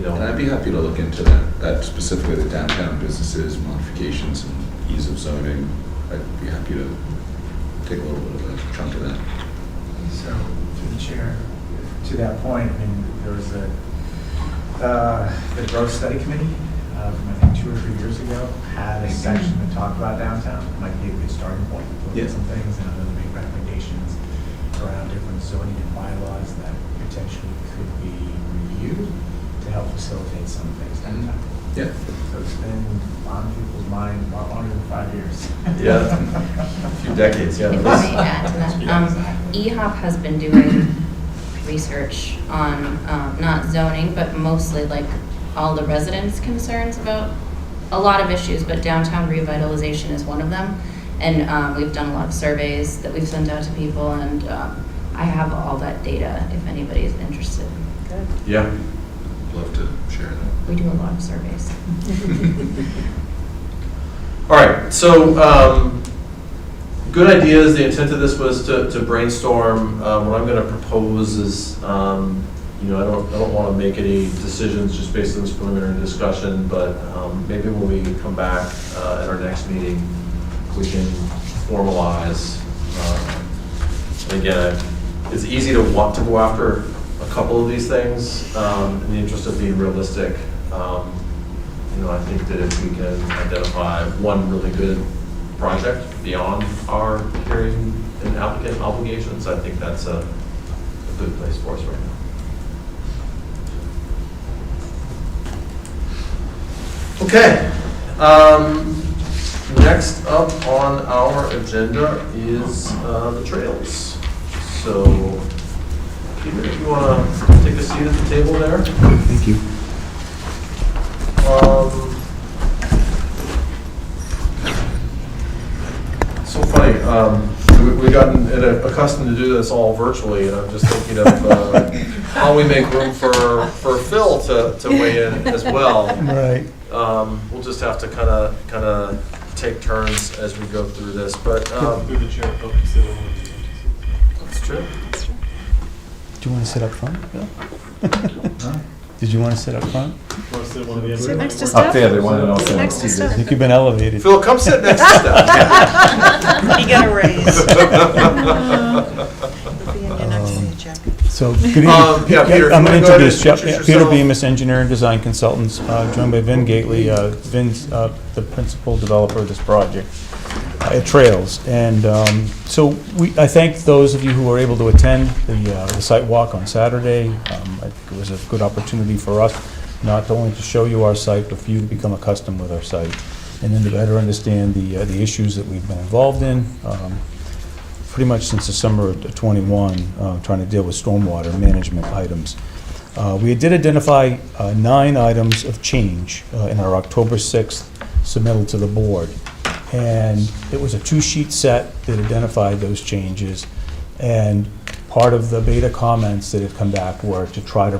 And I'd be happy to look into that specifically the downtown businesses, modifications, and ease of zoning. I'd be happy to take a little bit of a chunk of that. So, through the chair, to that point, I mean, there was the growth study committee, from I think 2 or 3 years ago, had a section that talked about downtown. It might be a good starting point to look at some things and then make recommendations around different zoning and bylaws that potentially could be reviewed to help facilitate some things downtown. Yeah. So it's been on people's mind a lot longer than 5 years. Yeah, a few decades, yeah. If I may add to that, EHOP has been doing research on not zoning, but mostly like all the residents' concerns about a lot of issues, but downtown revitalization is one of them. And we've done a lot of surveys that we've sent out to people, and I have all that data if anybody is interested. Good. Yeah. Love to share that. We do a lot of surveys. All right, so good ideas. The intent of this was to brainstorm. What I'm going to propose is, I don't want to make any decisions just based on this preliminary discussion, but maybe when we come back at our next meeting, we can formalize. And again, it's easy to want to go after a couple of these things in the interest of being realistic. I think that if we can identify one really good project beyond our hearing and applicant obligations, I think that's a good place for us right now. Okay. Next up on our agenda is the trails. So, Peter, if you want to take a seat at the table there. Thank you. So funny, we've gotten accustomed to do this all virtually, and I'm just thinking of how we make room for Phil to weigh in as well. Right. We'll just have to kind of take turns as we go through this, but. Through the chair, sit over. That's true. Do you want to sit up front, Bill? Did you want to sit up front? Sit next to Up Steph. there, they want to know. Sit next to I Steph. think you've been elevated. Phil, come sit next to Steph. He got a raise. He'll be in your next paycheck. So, good evening. Yeah, Peter, I'm if going you to wanna go introduce ahead and introduce Peter yourself. Bemis, Engineer and Design Consultants, joined by Vin Gately. Vin's the principal developer of this project at Trails. And so I thank those of you who were able to attend the site walk on Saturday. I think it was a good opportunity for us, not only to show you our site, but for you to become accustomed with our site, and then to better understand the issues that we've been involved in. Pretty much since the summer of '21, trying to deal with stormwater management items. We did identify 9 items of change in our October 6th submittal to the board. And it was a 2-sheet set that identified those changes. And part of the beta comments that had come back were to try to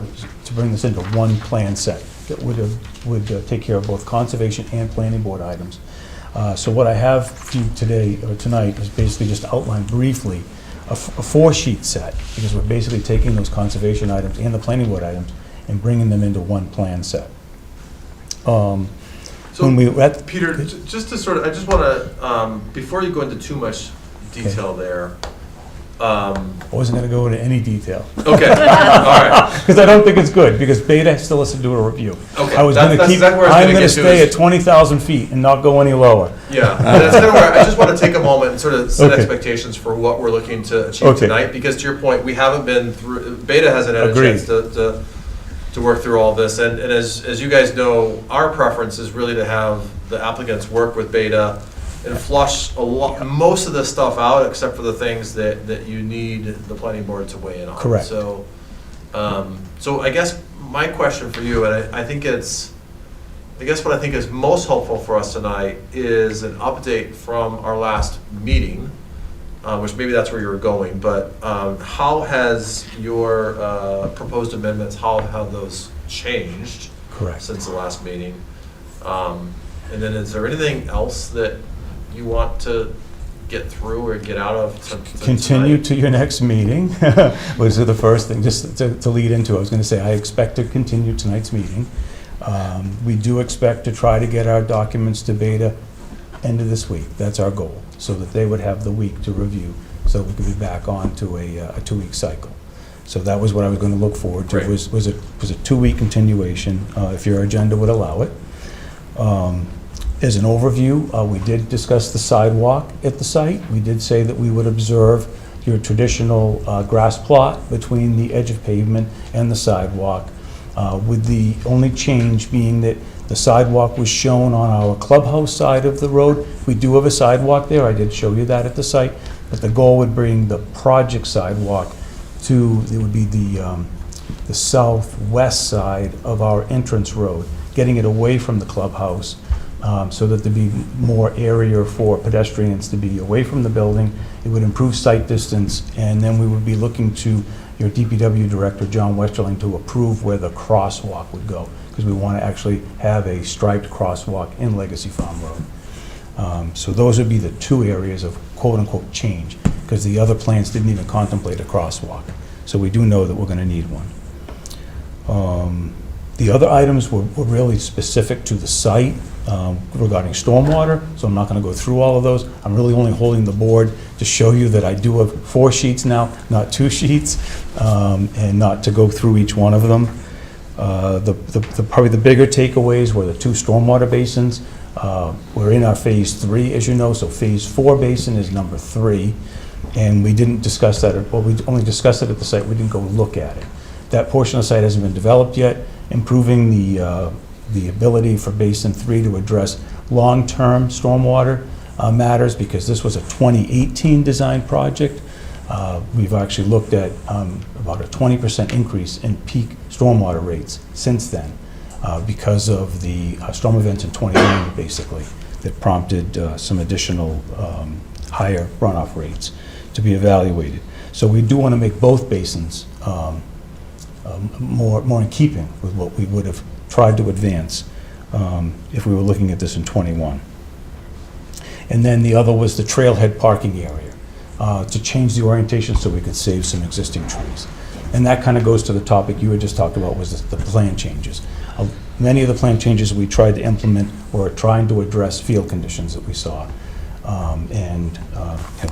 bring this into one plan set that would take care of both conservation and planning board items. So what I have for you today, or tonight, is basically just outline briefly a 4-sheet set, because we're basically taking those conservation items and the planning board items and bringing them into one plan set. When we were at Peter, just to sort of, I just want to, before you go into too much detail there. I wasn't going to go into any detail. Okay, all right. Because I don't think it's good, because Beta still has to do a review. Okay, I was going to that's keep, exactly where I was I'm gonna going to get to stay is- at 20,000 feet and not go any lower. Yeah, and that's kind of where I just want to take a moment and sort of set Okay. expectations for what we're looking to achieve Okay. tonight, because to your point, we haven't been through, Beta hasn't had a Agreed. chance to work through all this, and as you guys know, our preference is really to have the applicants work with Beta and flush most of this stuff out, except for the things that you need the planning board to weigh in on. Correct. So, so I guess my question for you, and I guess what I think is most helpful for us tonight is an update from our last meeting, which maybe that's where you were going, but how has your proposed amendments, how have those changed? Correct. Since the last meeting? And then is there anything else that you want to get through or get out of Continue tonight? to your next meeting, was the first thing, just to lead into. I was going to say, I expect to continue tonight's meeting. We do expect to try to get our documents to Beta end of this week. That's our goal, so that they would have the week to review, so we could be back on to a 2-week cycle. So that was what I was going to look forward to, Great. was a 2-week continuation, if your agenda would allow it. As an overview, we did discuss the sidewalk at the site. We did say that we would observe your traditional grass plot between the edge of pavement and the sidewalk, with the only change being that the sidewalk was shown on our clubhouse side of the road. We do have a sidewalk there, I did show you that at the site, but the goal would bring the project sidewalk to, it would be the southwest side of our entrance road, getting it away from the clubhouse, so that there'd be more area for pedestrians to be away from the building. It would improve sight distance, and then we would be looking to your DPW director, John Westerling, to approve where the crosswalk would go, because we want to actually have a striped crosswalk in Legacy Farm Road. So those would be the 2 areas of quote-unquote change, because the other plans didn't even contemplate a crosswalk. So we do know that we're going to need one. The other items were really specific to the site regarding stormwater, so I'm not going to go through all of those. I'm really only holding the board to show you that I do have 4 sheets now, not 2 sheets, and not to go through each one of them. Probably the bigger takeaways were the 2 stormwater basins. We're in our phase 3, as you know, so phase 4 basin is number 3, and we didn't discuss that, well, we only discussed it at the site, we didn't go look at it. That portion of the site hasn't been developed yet, improving the ability for Basin 3 to address long-term stormwater matters, because this was a 2018 design project. We've actually looked at about a 20% increase in peak stormwater rates since then, because of the storm events in 2020, basically, that prompted some additional higher runoff rates to be evaluated. So we do want to make both basins more in keeping with what we would have tried to advance if we were looking at this in '21. And then the other was the trailhead parking area, to change the orientation so we could save some existing trees. And that kind of goes to the topic you had just talked about, was the plan changes. Many of the plan changes we tried to implement were trying to address field conditions that we saw. And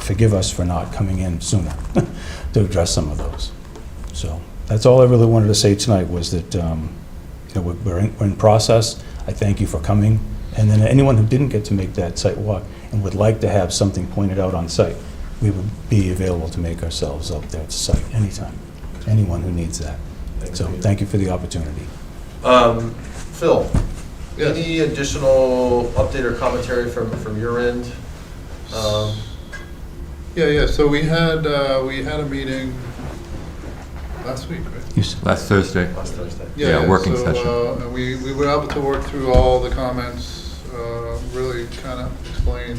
forgive us for not coming in sooner to address some of those. So that's all I really wanted to say tonight, was that we're in process. I thank you for coming. And then anyone who didn't get to make that site walk and would like to have something pointed out on site, we would be available to make ourselves out there at the site anytime. Anyone who needs that. So thank you for the opportunity. Phil, any additional update or commentary from your end? Yeah, so we had a meeting last week, right? Last Thursday. Last Thursday. Yeah, working so, session. And we were able to work through all the comments, really kind of explain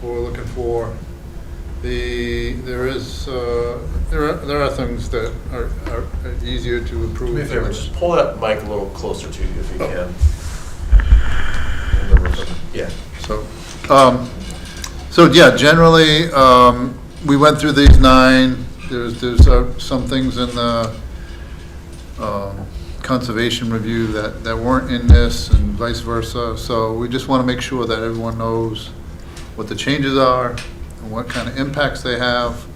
what we're looking for. There are things that are easier to improve. Do me a favor, just pull that mic a little closer to you if you can. Yeah. So yeah, generally, we went through these 9. There's some things in the conservation review that weren't in this and vice versa. So we just want to make sure that everyone knows what the changes are and what kind of impacts they have.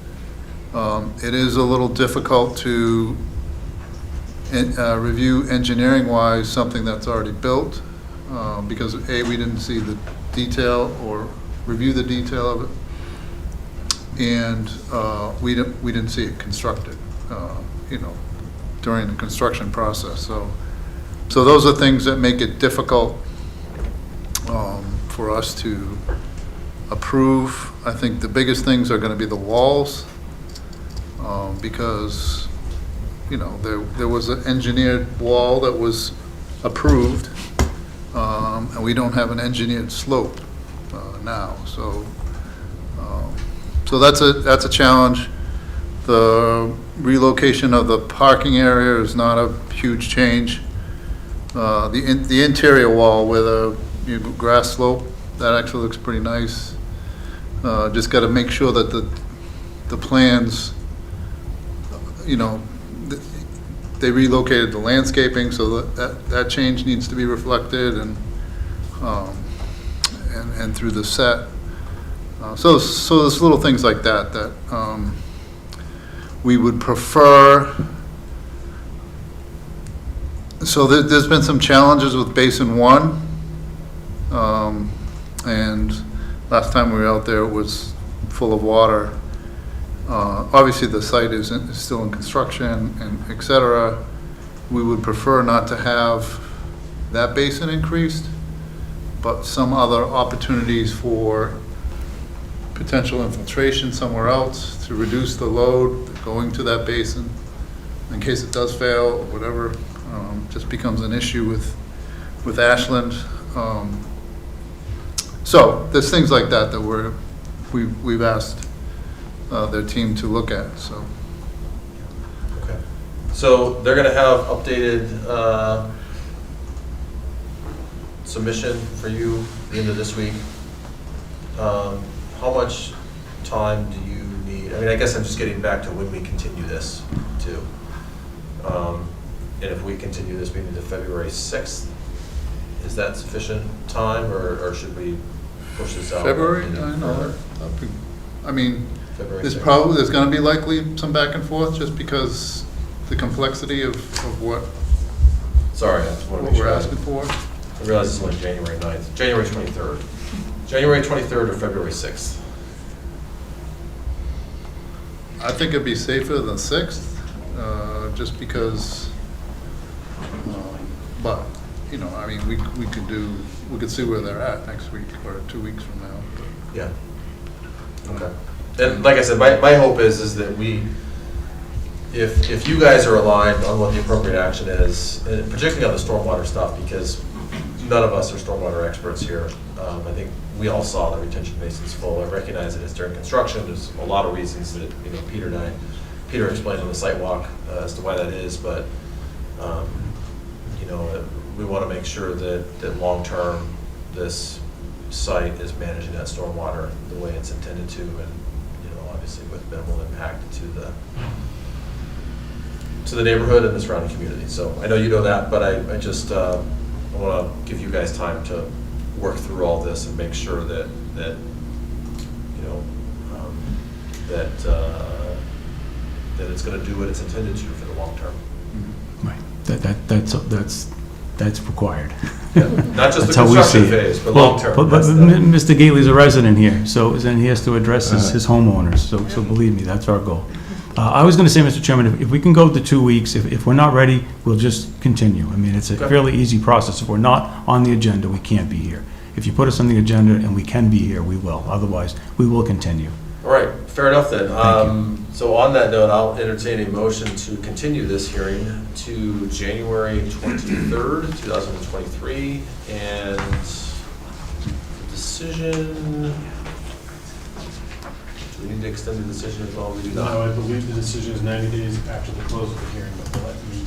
It is a little difficult to review engineering-wise something that's already built because A, we didn't see the detail or review the detail of it, and we didn't see it constructed, during the construction process. So those are things that make it difficult for us to approve. I think the biggest things are going to be the walls, because there was an engineered wall that was approved, and we don't have an engineered slope now. So that's a challenge. The relocation of the parking area is not a huge change. The interior wall with a grass slope, that actually looks pretty nice. Just got to make sure that the plans, they relocated the landscaping, so that change needs to be reflected and through the set. So there's little things like that we would prefer. So there's been some challenges with Basin 1, and last time we were out there it was full of water. Obviously the site is still in construction and et cetera. We would prefer not to have that basin increased, but some other opportunities for potential infiltration somewhere else to reduce the load going to that basin in case it does fail or whatever. Just becomes an issue with Ashland. So there's things like that we've asked their team to look at. So. Okay. So they're going to have updated submission for you at the end of this week. How much time do you need? I mean, I guess I'm just getting back to when we continue this too. And if we continue this meeting to February 6th, is that sufficient time, or should we push this out? February? I know. I mean, February there's 6th. there's going to be likely some back and forth just because the complexity of what. Sorry, I just want to what make sure. we're asking for. I realize it's only January 9th, January 23rd. January 23rd or February 6th? I think it'd be safer than 6th, just because, but, I mean, we could see where they're at next week or 2 weeks from now. But. Yeah. Okay. And like I said, my hope is that if you guys are aligned on what the appropriate action is, and particularly on the stormwater stuff, because none of us are stormwater experts here. I think we all saw the retention basins full. I recognize that it's during construction. There's a lot of reasons that Peter explained on the site walk as to why that is, but we want to make sure that long term this site is managing that stormwater the way it's intended to, and obviously with minimal impact to the neighborhood and the surrounding community. So I know you know that, but I just I want to give you guys time to work through all this and make sure that it's going to do what it's intended to for the long term. Right. That's required. Yeah. Not just the That's how we construction see it. phase, but Well, long term. But Mr. Gately's a resident here, so then he has to address his homeowners. So believe me, that's our goal. I was going to say, Mr. Chairman, if we can go to 2 weeks, if we're not ready, we'll just continue. I mean, it's a fairly easy process. If we're not on the agenda, we can't be here. If you put us on the agenda and we can be here, we will. Otherwise, we will continue. All right, fair enough then. So on that note, I'll entertain a motion to continue this hearing to January 23rd, 2023, and the decision. Do we need to extend the decision as well? We do not. No, I believe the decision is 90 days after the close of the hearing, but let me.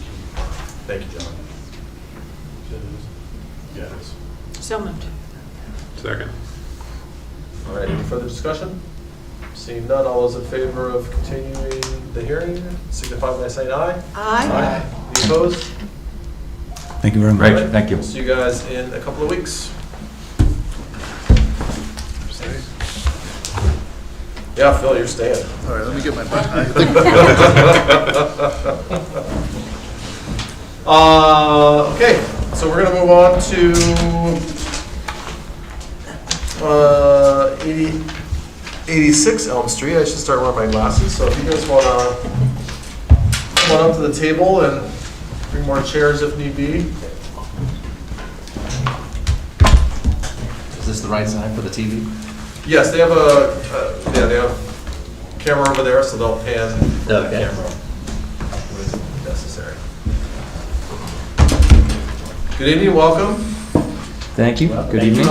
Thank you, John. Yeah, it is. So moved. Second. All right, any further discussion? Seeing none, all those in favor of continuing the hearing, signify by saying aye. Aye. Any opposed? Thank you very much. Great, thank you. See you guys in a couple of weeks. Yeah, Phil, you're staying. All right, let me get my button. Okay, so we're gonna move on to 86 Elm Street. I should start wearing my glasses, so if you guys wanna come on up to the table and bring more chairs if need be. Is this the right side for the TV? Yes, they have they have camera over there, so they'll pan the camera when necessary. Good evening, welcome. Thank you. Good evening.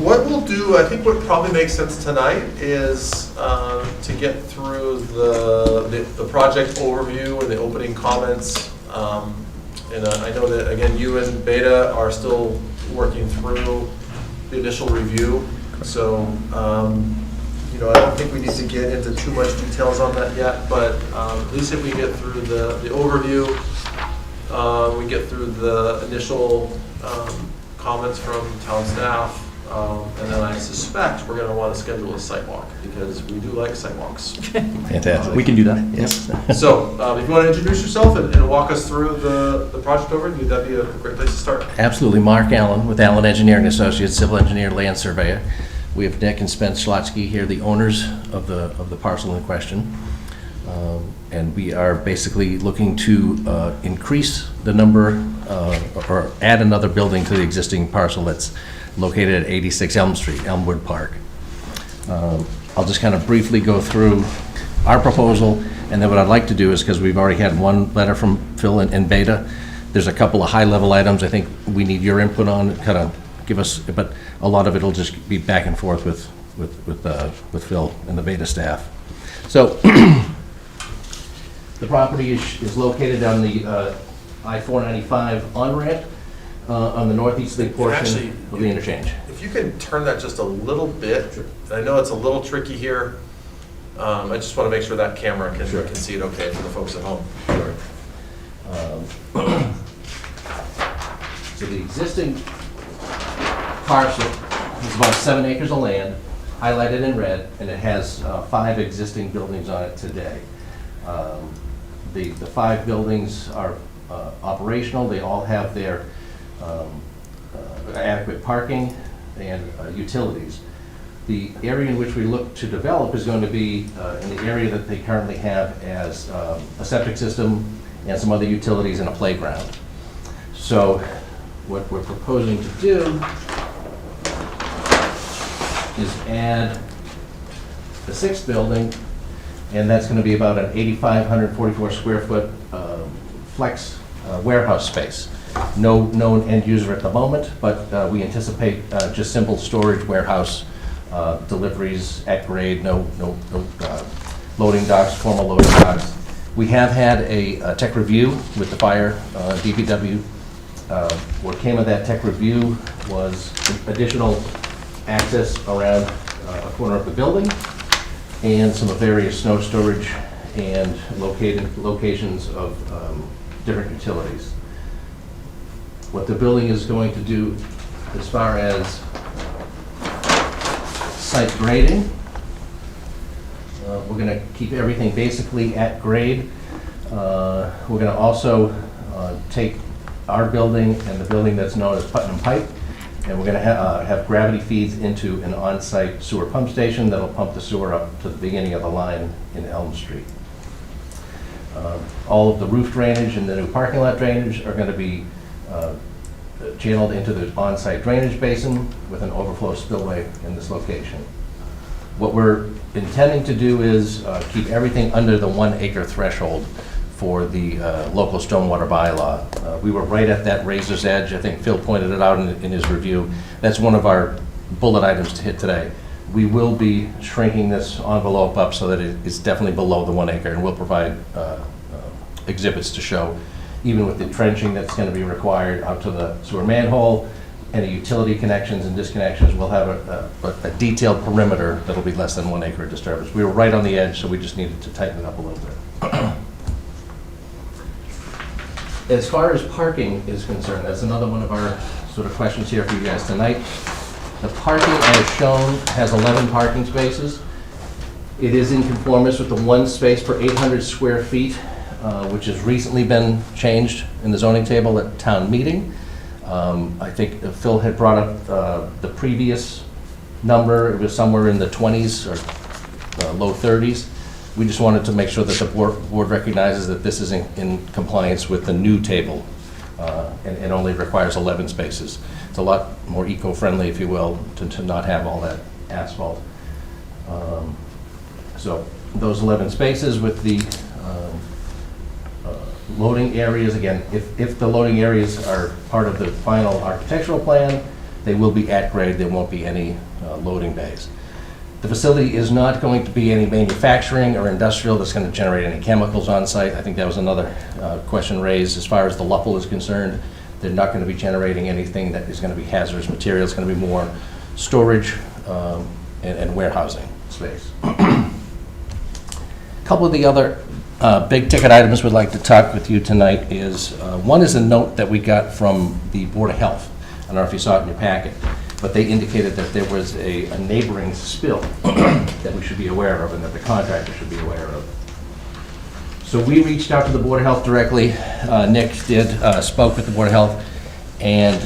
What we'll do, I think what probably makes sense tonight is to get through the project overview and the opening comments. And I know that, again, you and Beta are still working through the initial review. So, I don't think we need to get into too much details on that yet, but at least if we get through the overview, we get through the initial comments from town staff, and then I suspect we're going to want to schedule a site walk because we do like site walks. Fantastic. We can do that, yes. So if you want to introduce yourself and walk us through the project overview, that'd be a great place to start. Absolutely. Mark Allen with Allen Engineering Associates, civil engineer, land surveyor. We have Nick and Spence Schlotsky here, the owners of the parcel in question. And we are basically looking to increase the number or add another building to the existing parcel that's located at 86 Elm Street, Elmwood Park. I'll just kind of briefly go through our proposal, and then what I'd like to do is, because we've already had one letter from Phil and Beta, there's a couple of high-level items I think we need your input on, kind of give us, but a lot of it will just be back and forth with Phil and the Beta staff. So the property is located on the I-495 on-ramp on the northeasterly portion of the interchange. If you can turn that just a little bit, I know it's a little tricky here. I just want to make sure that camera can see it okay for the folks at home. Sure. So the existing parcel is about 7 acres of land, highlighted in red, and it has 5 existing buildings on it today. The 5 buildings are operational. They all have their adequate parking and utilities. The area in which we look to develop is going to be in the area that they currently have as a septic system and some other utilities and a playground. So what we're proposing to do is add the 6th building, and that's going to be about an 8,544 square foot flex warehouse space. No known end user at the moment, but we anticipate just simple storage warehouse deliveries at grade, no loading docks, formal loading docks. We have had a tech review with the fire DPW. What came of that tech review was additional access around a corner of the building and some various snow storage and locations of different utilities. What the building is going to do as far as site grading, we're going to keep everything basically at grade. We're going to also take our building and the building that's known as Putnam Pipe, and we're going to have gravity feeds into an on-site sewer pump station that'll pump the sewer up to the beginning of the line in Elm Street. All of the roof drainage and the new parking lot drainage are going to be channeled into the on-site drainage basin with an overflow spillway in this location. What we're intending to do is keep everything under the 1 acre threshold for the local stormwater bylaw. We were right at that razor's edge. I think Phil pointed it out in his review. That's one of our bullet items to hit today. We will be shrinking this envelope up so that it is definitely below the 1 acre, and we'll provide exhibits to show, even with the trenching that's going to be required out to the sewer manhole, any utility connections and disconnections. We'll have a detailed perimeter that'll be less than 1 acre of disturbance. We were right on the edge, so we just needed to tighten it up a little bit. As far as parking is concerned, that's another one of our sort of questions here for you guys tonight. The parking, as shown, has 11 parking spaces. It is in conformance with the 1 space per 800 square feet, which has recently been changed in the zoning table at town meeting. I think Phil had brought up the previous number. It was somewhere in the 20s or low 30s. We just wanted to make sure that the board recognizes that this is in compliance with the new table and only requires 11 spaces. It's a lot more eco-friendly, if you will, to not have all that asphalt. So those 11 spaces with the loading areas, again, if the loading areas are part of the final architectural plan, they will be at grade. There won't be any loading bays. The facility is not going to be any manufacturing or industrial that's going to generate any chemicals on site. I think that was another question raised. As far as the LUPL is concerned, they're not going to be generating anything that is going to be hazardous material. It's going to be more storage and warehousing space. A couple of the other big ticket items we'd like to talk with you tonight is, one is a note that we got from the Board of Health. I don't know if you saw it in your packet, but they indicated that there was a neighboring spill that we should be aware of and that the contractor should be aware of. So we reached out to the Board of Health directly. Nick spoke with the Board of Health, and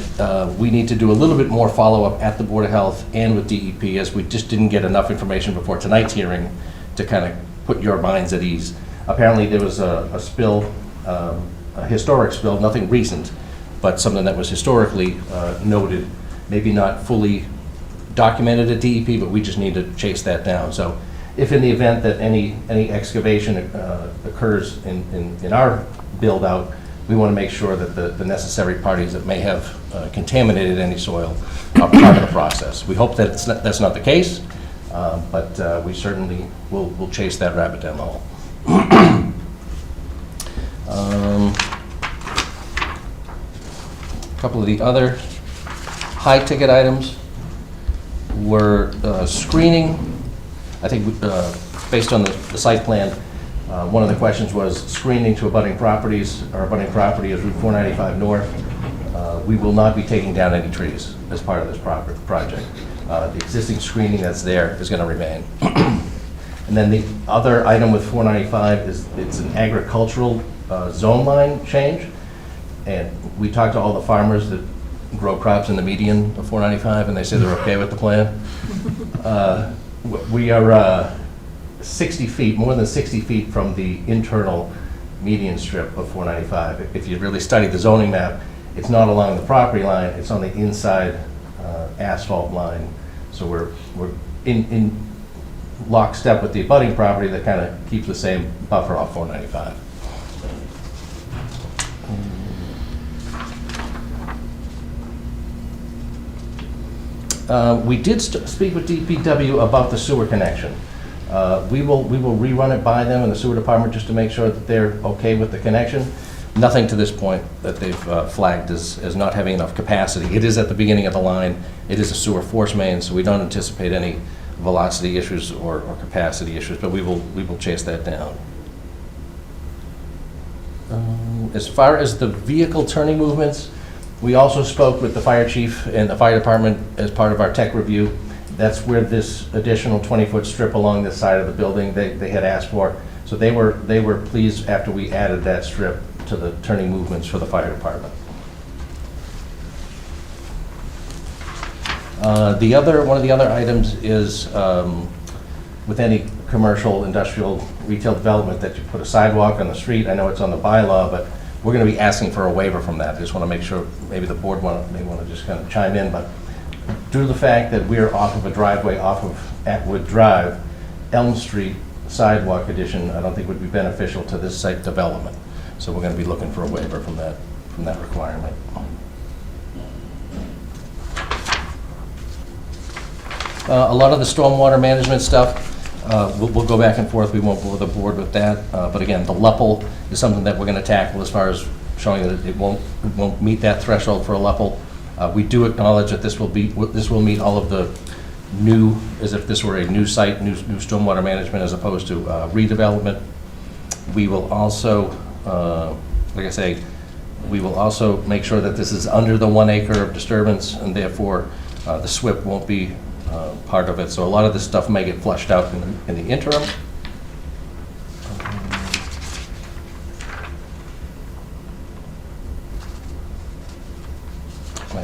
we need to do a little bit more follow-up at the Board of Health and with DEP, as we just didn't get enough information before tonight's hearing to kind of put your minds at ease. Apparently there was a spill, a historic spill, nothing recent, but something that was historically noted, maybe not fully documented at DEP, but we just need to chase that down. So if in the event that any excavation occurs in our build-out, we want to make sure that the necessary parties that may have contaminated any soil are part of the process. We hope that that's not the case, but we certainly will chase that rabbit down the hole. A couple of the other high-ticket items were screening. I think based on the site plan, one of the questions was screening to abutting properties. Our abutting property is Route 495 North. We will not be taking down any trees as part of this project. The existing screening that's there is going to remain. And then the other item with 495 is it's an agricultural zone line change. And we talked to all the farmers that grow crops in the median of 495, and they say they're okay with the plan. We are 60 feet, more than 60 feet from the internal median strip of 495. If you really study the zoning map, it's not along the property line, it's on the inside asphalt line. So we're in lockstep with the abutting property that kind of keeps the same buffer off 495. We did speak with DPW about the sewer connection. We will rerun it by them in the sewer department just to make sure that they're okay with the connection. Nothing to this point that they've flagged as not having enough capacity. It is at the beginning of the line. It is a sewer force main, so we don't anticipate any velocity issues or capacity issues, but we will chase that down. As far as the vehicle turning movements, we also spoke with the fire chief and the fire department as part of our tech review. That's where this additional 20-foot strip along this side of the building they had asked for. So they were pleased after we added that strip to the turning movements for the fire department. One of the other items is with any commercial, industrial, retail development that you put a sidewalk on the street. I know it's on the bylaw, but we're going to be asking for a waiver from that. I just want to make sure, maybe the board may want to just kind of chime in, but due to the fact that we're off of a driveway off of Atwood Drive, Elm Street sidewalk addition, I don't think would be beneficial to this site development. So we're going to be looking for a waiver from that requirement. A lot of the stormwater management stuff, we'll go back and forth. We won't bore the board with that. But again, the LUPL is something that we're going to tackle as far as showing that it won't meet that threshold for a LUPL. We do acknowledge that this will meet all of the new, as if this were a new site, new stormwater management as opposed to redevelopment. We will also, like I say, we will also make sure that this is under the 1 acre of disturbance, and therefore the SWIP won't be part of it. So a lot of this stuff may get flushed out in the interim.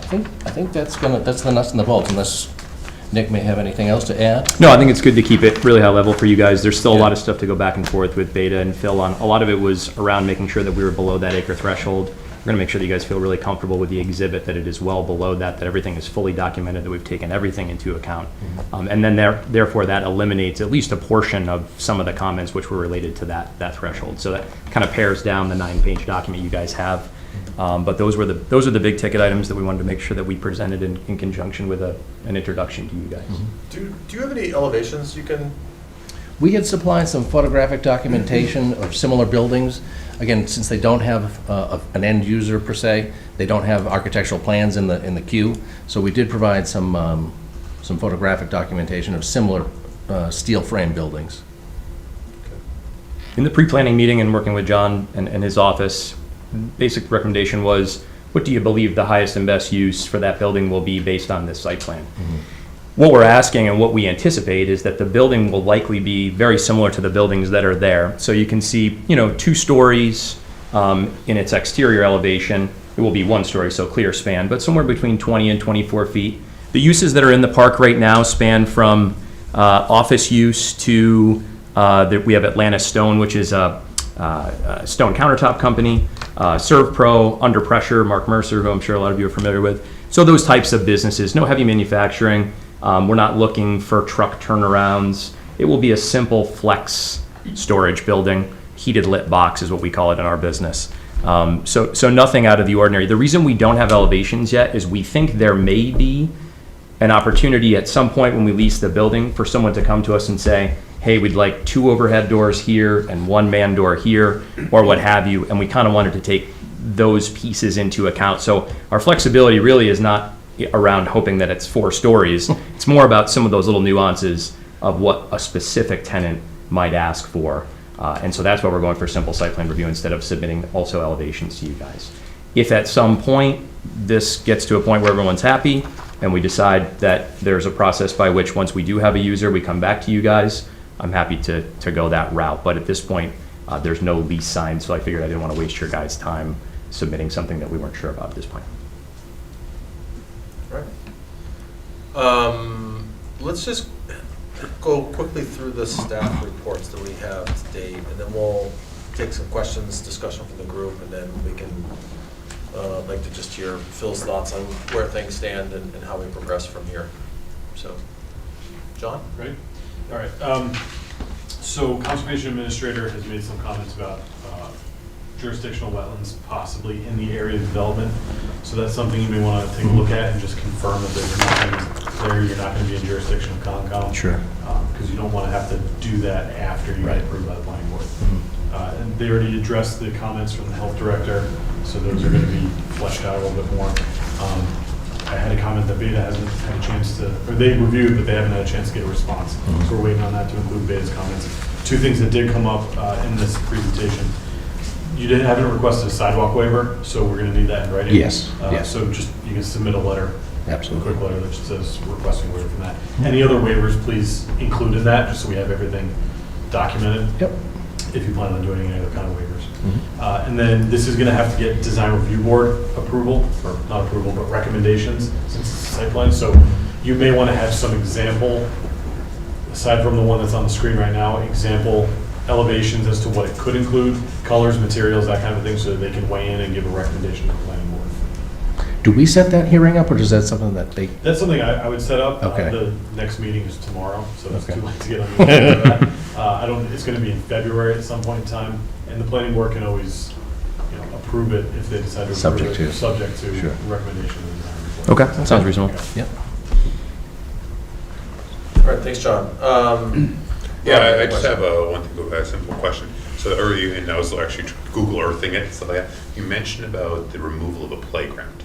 I think that's the nuts and the bolts, unless Nick may have anything else to add. No, I think it's good to keep it really high level for you guys. There's still a lot of stuff to go back and forth with Beta and Phil on. A lot of it was around making sure that we were below that acre threshold. We're going to make sure that you guys feel really comfortable with the exhibit, that it is well below that everything is fully documented, that we've taken everything into account. And then therefore that eliminates at least a portion of some of the comments which were related to that threshold. So that kind of pares down the 9-page document you guys have. But those are the big ticket items that we wanted to make sure that we presented in conjunction with an introduction to you guys. Do you have any elevations you can? We had supplied some photographic documentation of similar buildings. Again, since they don't have an end user per se, they don't have architectural plans in the queue. So we did provide some photographic documentation of similar steel frame buildings. In the pre-planning meeting and working with John and his office, basic recommendation was, what do you believe the highest and best use for that building will be based on this site plan? What we're asking and what we anticipate is that the building will likely be very similar to the buildings that are there. So you can see, 2 stories in its exterior elevation. It will be 1 story, so clear span, but somewhere between 20 and 24 feet. The uses that are in the park right now span from office use to, we have Atlantis Stone, which is a stone countertop company, ServPro, Under Pressure, Mark Mercer, who I'm sure a lot of you are familiar with. So those types of businesses, no heavy manufacturing. We're not looking for truck turnarounds. It will be a simple flex storage building. Heated lit box is what we call it in our business. So nothing out of the ordinary. The reason we don't have elevations yet is we think there may be an opportunity at some point when we lease the building for someone to come to us and say, hey, we'd like 2 overhead doors here and 1 man door here, or what have you. And we kind of wanted to take those pieces into account. So our flexibility really is not around hoping that it's 4 stories. It's more about some of those little nuances of what a specific tenant might ask for. And so that's why we're going for simple site plan review instead of submitting also elevations to you guys. If at some point this gets to a point where everyone's happy and we decide that there's a process by which once we do have a user, we come back to you guys, I'm happy to go that route. But at this point, there's no lease signed, so I figured I didn't want to waste your guys' time submitting something that we weren't sure about at this point. Right. Let's just go quickly through the staff reports that we have to date, and then we'll take some questions, discussion from the group, and then we can like to just hear Phil's thoughts on where things stand and how we progress from here. So, John? Great. All right. So Conservation Administrator has made some comments about jurisdictional wetlands possibly in the area of development. So that's something you may want to take a look at and just confirm that there's nothing there. You're not going to be in jurisdiction of Concom. Sure. Because you don't want to have to do that after you get approved by the planning board. And they already addressed the comments from the health director, so those are going to be fleshed out a little bit more. I had a comment that Beta hasn't had a chance to, or they reviewed, but they haven't had a chance to get a response. So we're waiting on that to include Beta's comments. 2 things that did come up in this presentation. You haven't requested a sidewalk waiver, so we're going to need that in writing. Yes. Yes. So just, you can submit a letter. Absolutely. A quick letter that just says requesting waiver from that. Any other waivers, please include in that, just so we have everything documented. Yep. If you plan on doing any other kind of waivers. And then this is going to have to get design review board approval, or not approval, but recommendations, since it's a site plan. So you may want to have some example, aside from the one that's on the screen right now, example elevations as to what it could include, colors, materials, that kind of thing, so that they can weigh in and give a recommendation to the planning board. Do we set that hearing up, or is that something that they? That's something I would set up. Okay. The next meeting is tomorrow, so it's Okay. too late to get on the agenda for that. It's going to be in February at some point in time, and the planning board can always, approve it if they decide to approve it. Subject to Sure. recommendation of the design report. Okay, that sounds reasonable. Yep. All right, thanks, John. Yeah, I just have a simple question. So earlier, and I was actually Google Earthing it, so you mentioned about the removal of a playground.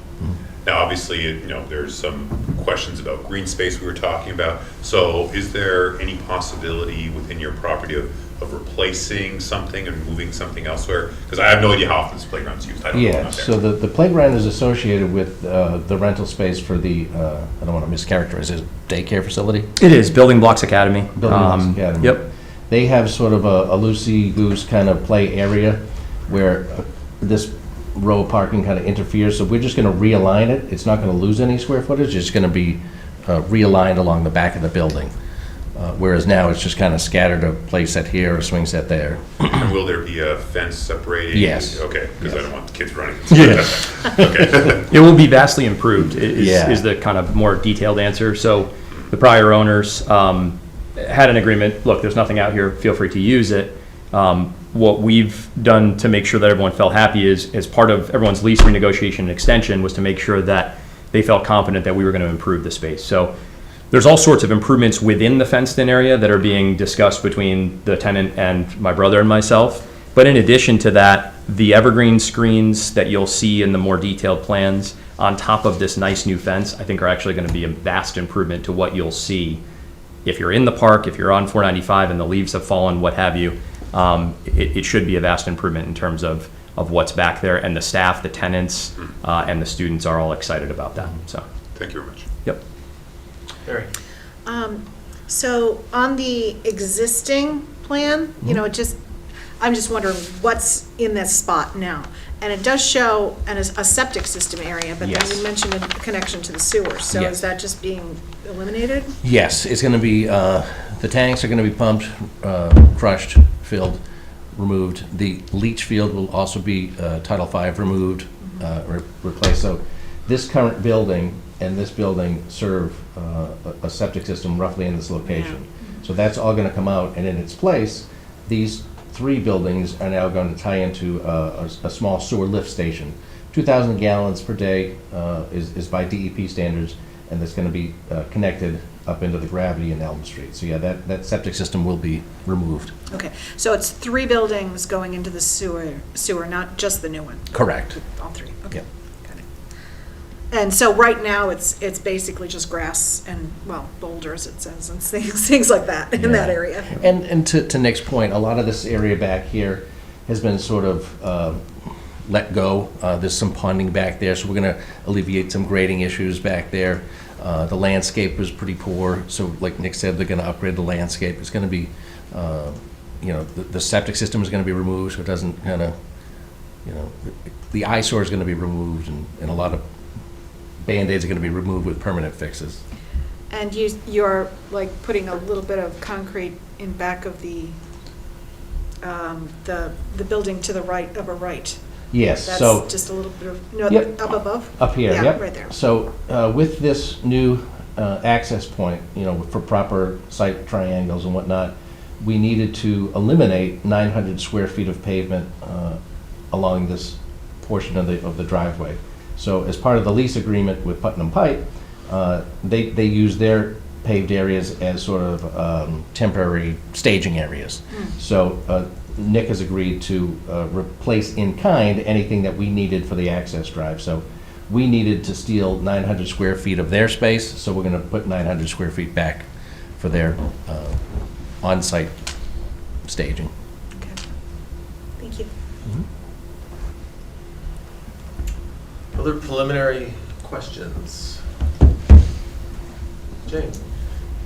Now, obviously, there's some questions about green space we were talking about. So is there any possibility within your property of replacing something and moving something elsewhere? Because I have no idea how often this playground's used. I don't know. Yeah, so the playground is associated with the rental space for the, I don't want to mischaracterize it, daycare facility? It is, Building Blocks Academy. Building Blocks Academy. Yep. They have sort of a loosey-goose kind of play area where this row of parking kind of interferes, so we're just going to realign it. It's not going to lose any square footage, it's going to be realigned along the back of the building. Whereas now it's just kind of scattered, a play set here, a swing set there. And will there be a fence separating? Yes. Okay, because I don't want the kids running. Yes. Okay. It will be vastly improved, Yeah. is the kind of more detailed answer. So the prior owners had an agreement, look, there's nothing out here, feel free to use it. What we've done to make sure that everyone felt happy is, as part of everyone's lease renegotiation and extension, was to make sure that they felt confident that we were going to improve the space. So there's all sorts of improvements within the fenced-in area that are being discussed between the tenant and my brother and myself. But in addition to that, the evergreen screens that you'll see in the more detailed plans on top of this nice new fence, I think are actually going to be a vast improvement to what you'll see if you're in the park, if you're on 495 and the leaves have fallen, what have you. It should be a vast improvement in terms of what's back there, and the staff, the tenants, and the students are all excited about that. So, thank you very much. Yep. Barry? So on the existing plan, I'm just wondering what's in this spot now. And it does show a septic system area, but then Yes. you mentioned a connection to the sewer. So Yes. is that just being eliminated? Yes, it's going to be, the tanks are going to be pumped, crushed, filled, removed. The leach field will also be Title V removed, replaced. So this current building and this building serve a septic system roughly in this location. So that's all going to come out, and in its place, these 3 buildings are now going to tie into a small sewer lift station. 2,000 gallons per day is by DEP standards, and that's going to be connected up into the gravity in Elm Street. So yeah, that septic system will be removed. Okay, so it's 3 buildings going into the sewer, not just the new one? Correct. All 3, okay. Yep. Got it. And so right now, it's basically just grass and, boulders, it says, and things like that in that area. And to Nick's point, a lot of this area back here has been sort of let go. There's some ponding back there, so we're going to alleviate some grading issues back there. The landscape was pretty poor, so like Nick said, they're going to upgrade the landscape. It's going to be, the septic system is going to be removed, so it doesn't kind of, the eyesore is going to be removed, and a lot of Band-Aids are going to be removed with permanent fixes. And you're like putting a little bit of concrete in back of the building to the right, upper right. Yes, That's so. just a little bit of, Yep. up above? Up here, Yeah, yep. right there. So with this new access point, for proper site triangles and whatnot, we needed to eliminate 900 square feet of pavement along this portion of the driveway. So as part of the lease agreement with Putnam Pipe, they use their paved areas as sort of temporary staging areas. So Nick has agreed to replace in kind anything that we needed for the access drive. So we needed to steal 900 square feet of their space, so we're going to put 900 square feet back for their on-site staging. Okay. Thank you. Other preliminary questions? Jane?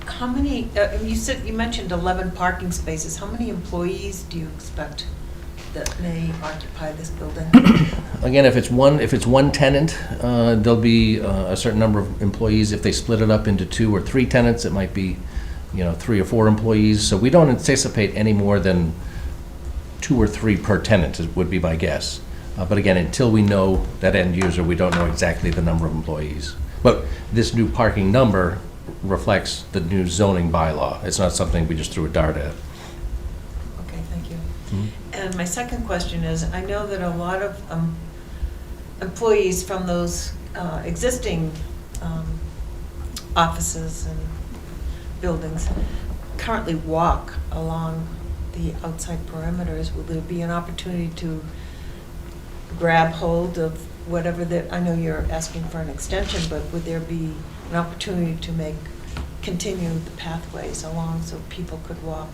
How many, you mentioned 11 parking spaces. How many employees do you expect that may occupy this building? Again, if it's one tenant, there'll be a certain number of employees. If they split it up into 2 or 3 tenants, it might be, 3 or 4 employees. So we don't anticipate any more than 2 or 3 per tenant, would be my guess. But again, until we know that end user, we don't know exactly the number of employees. But this new parking number reflects the new zoning bylaw. It's not something we just threw a dart at. Okay, thank you. And my second question is, I know that a lot of employees from those existing offices and buildings currently walk along the outside perimeters. Will there be an opportunity to grab hold of whatever I know you're asking for an extension, but would there be an opportunity to continue the pathways along so people could walk?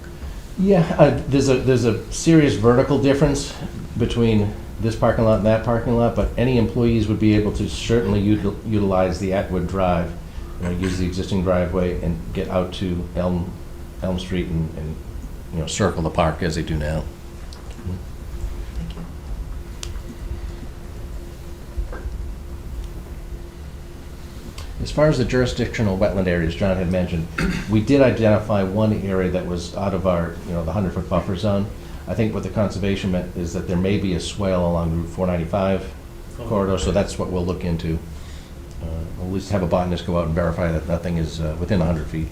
Yeah, there's a serious vertical difference between this parking lot and that parking lot, but any employees would be able to certainly utilize the Atwood Drive, use the existing driveway and get out to Elm Street and circle the park as they do now. Thank you. As far as the jurisdictional wetland areas John had mentioned, we did identify one area that was out of our, the 100-foot buffer zone. I think what the conservation meant is that there may be a swale along Route 495 corridor, so that's what we'll look into. We'll at least have a botanist go out and verify that nothing is within 100 feet.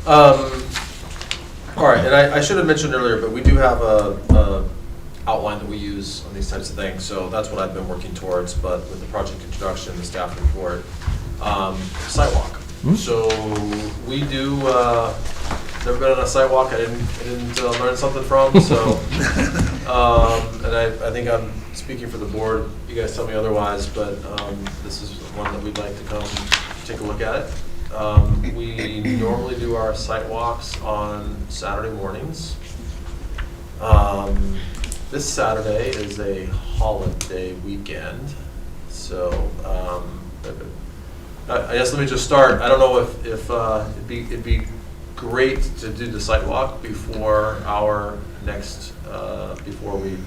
All right, and I should have mentioned earlier, but we do have a outline that we use on these types of things, so that's what I've been working towards. But with the project introduction, the staff report, sidewalk. So we do. Never been on a sidewalk. I didn't learn something from. So, and I think I'm speaking for the board. You guys tell me otherwise, but this is one that we'd like to come take a look at it. We normally do our site walks on Saturday mornings. This Saturday is a holiday weekend, so I guess let me just start. I don't know if it'd be great to do the site walk before our next before we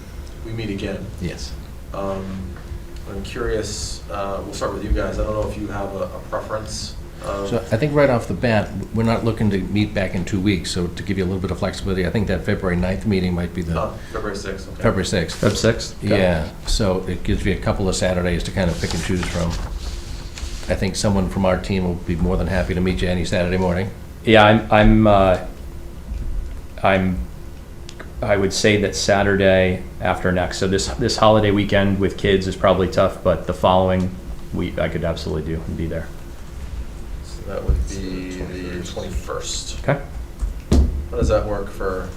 meet again. Yes. I'm curious. We'll start with you guys. I don't know if you have a preference. So I think right off the bat, we're not looking to meet back in 2 weeks, so to give you a little bit of flexibility, I think that February 9th meeting might be the... February 6th, okay. February 6th. Feb 6th? Okay. Yeah, so it gives you a couple of Saturdays to kind of pick and choose from. I think someone from our team will be more than happy to meet you any Saturday morning. Yeah, I would say that Saturday after next, so this holiday weekend with kids is probably tough, but the following week I could absolutely do and be there. So that would be the 21st. Okay. How does that work for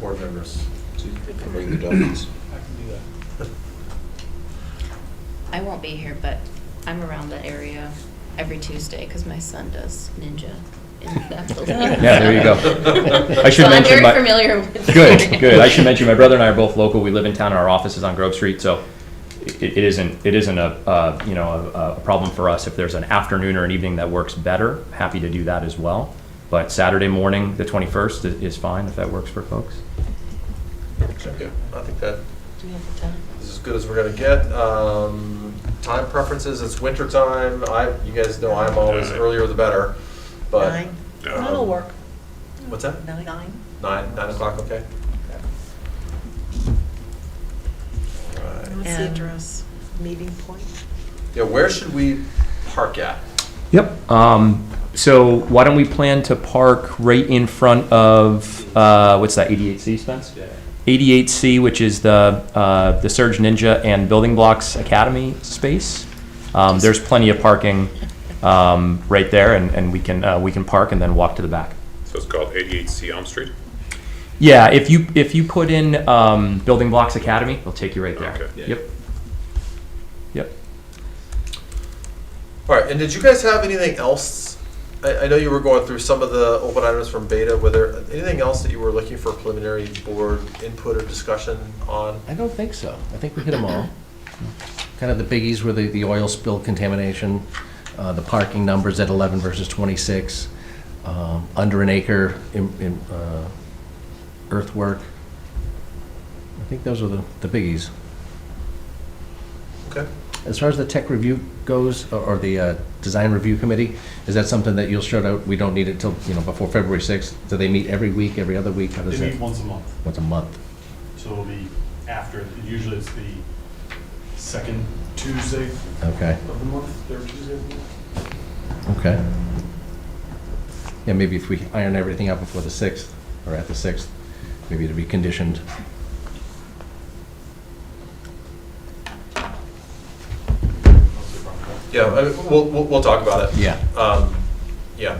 board members? Bring the donuts. I can do that. I won't be here, but I'm around that area every Tuesday because my son does ninja in that building. Yeah, there you go. I should so mention I'm very familiar with the Good, area. good. I should mention my brother and I are both local. We live in town. Our office is on Grove Street, so it isn't a problem for us. If there's an afternoon or an evening that works better, happy to do that as well. But Saturday morning, the 21st, is fine if that works for folks. Thank you. I think that Do we have the time? is as good as we're gonna get. Time preferences, it's winter time. You guys know I'm always earlier the better, but. 9? That'll work. What's that? 9? 9 o'clock, okay. All right. What's the And- address? Meeting point? Yeah, where should we park at? Yep. So why don't we plan to park right in front of, what's that, 88C, Spence? Yeah. 88C, which is the Surge Ninja and Building Blocks Academy space. There's plenty of parking right there, and we can park and then walk to the back. So it's called 88C Elm Street? Yeah, if you put in Building Blocks Academy, it'll take you right there. Okay. Yep. Yep. All right, and did you guys have anything else? I know you were going through some of the open items from Beta. Were there anything else that you were looking for preliminary board input or discussion on? I don't think so. I think we hit them all. Kind of the biggies were the oil spill contamination, the parking numbers at 11 versus 26, under an acre in earthwork. I think those are the biggies. Okay. As far as the tech review goes, or the design review committee, is that something that you'll shout out? We don't need it till, before February 6th? Do they meet every week, every other week? How does They that? meet once a month. Once a month. So it'll be after, usually it's the second Tuesday Okay. of the month, third Tuesday of the month. Okay. Yeah, maybe if we iron everything out before the 6th, or at the 6th, maybe it'll be conditioned. Yeah, we'll talk about it. Yeah. Yeah.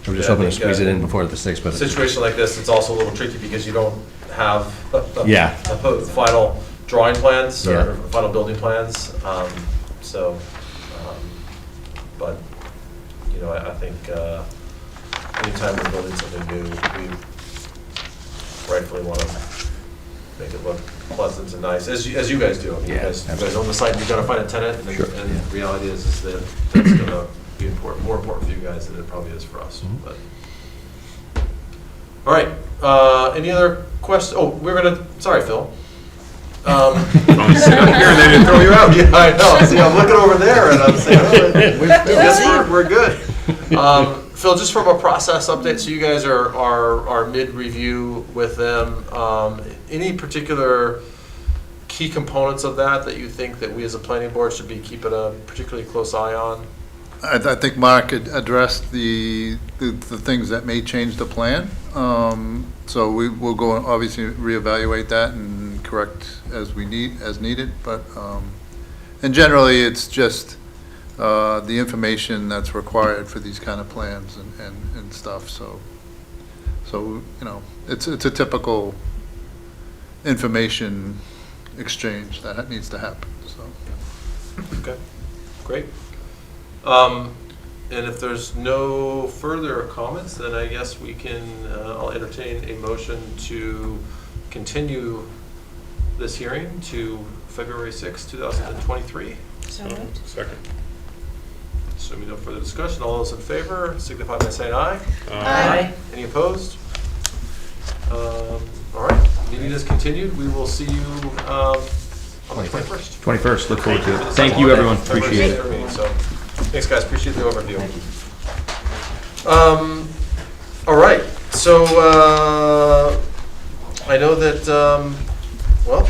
I'm just Yeah, I hoping to think, squeeze it in before the 6th, A but. situation like this, it's also a little tricky because you don't have Yeah. final drawing plans or Yeah. final building plans. But, you know, I think anytime we're building something new, we rightfully want to make it look pleasant and nice, as you guys do. I mean, you guys own the site, you've got to find a tenant, and the reality is that that's going to be more important for you guys than it probably is for us. But all right, any other questions? Oh, we're gonna, sorry, Phil. Sit up here and they didn't throw you out. Yeah, I know. See, I'm looking over there and I'm saying, oh, I guess we're good. Phil, just from a process update, so you guys are mid-review with them. Any particular key components of that you think that we as a planning board should be keeping a particularly close eye on? I think Mark had addressed the things that may change the plan. So we will go and obviously reevaluate that and correct as needed. But and generally, it's just the information that's required for these kind of plans and stuff. So you know, it's a typical information exchange that needs to happen. So Okay, great. And if there's no further comments, then I guess we can, I'll entertain a motion to continue this hearing to February 6, 2023. So moved. Second. Assuming no further discussion, all those in favor signify by saying aye. Aye. Any opposed? All right, meeting is continued. We will see you on the 21st. 21st, look forward to it. Thank you, everyone, appreciate it. Thanks, guys, appreciate the overview. All right, so I know that, well,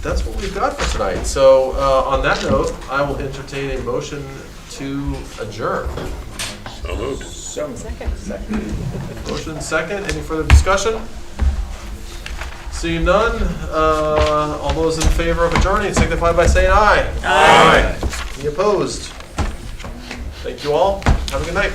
that's what we've got for tonight. So on that note, I will entertain a motion to adjourn. So moved. Second. Motion second, any further discussion? Seeing none, all those in favor of adjourning signify by saying aye. Aye. Any opposed? Thank you all, have a good night.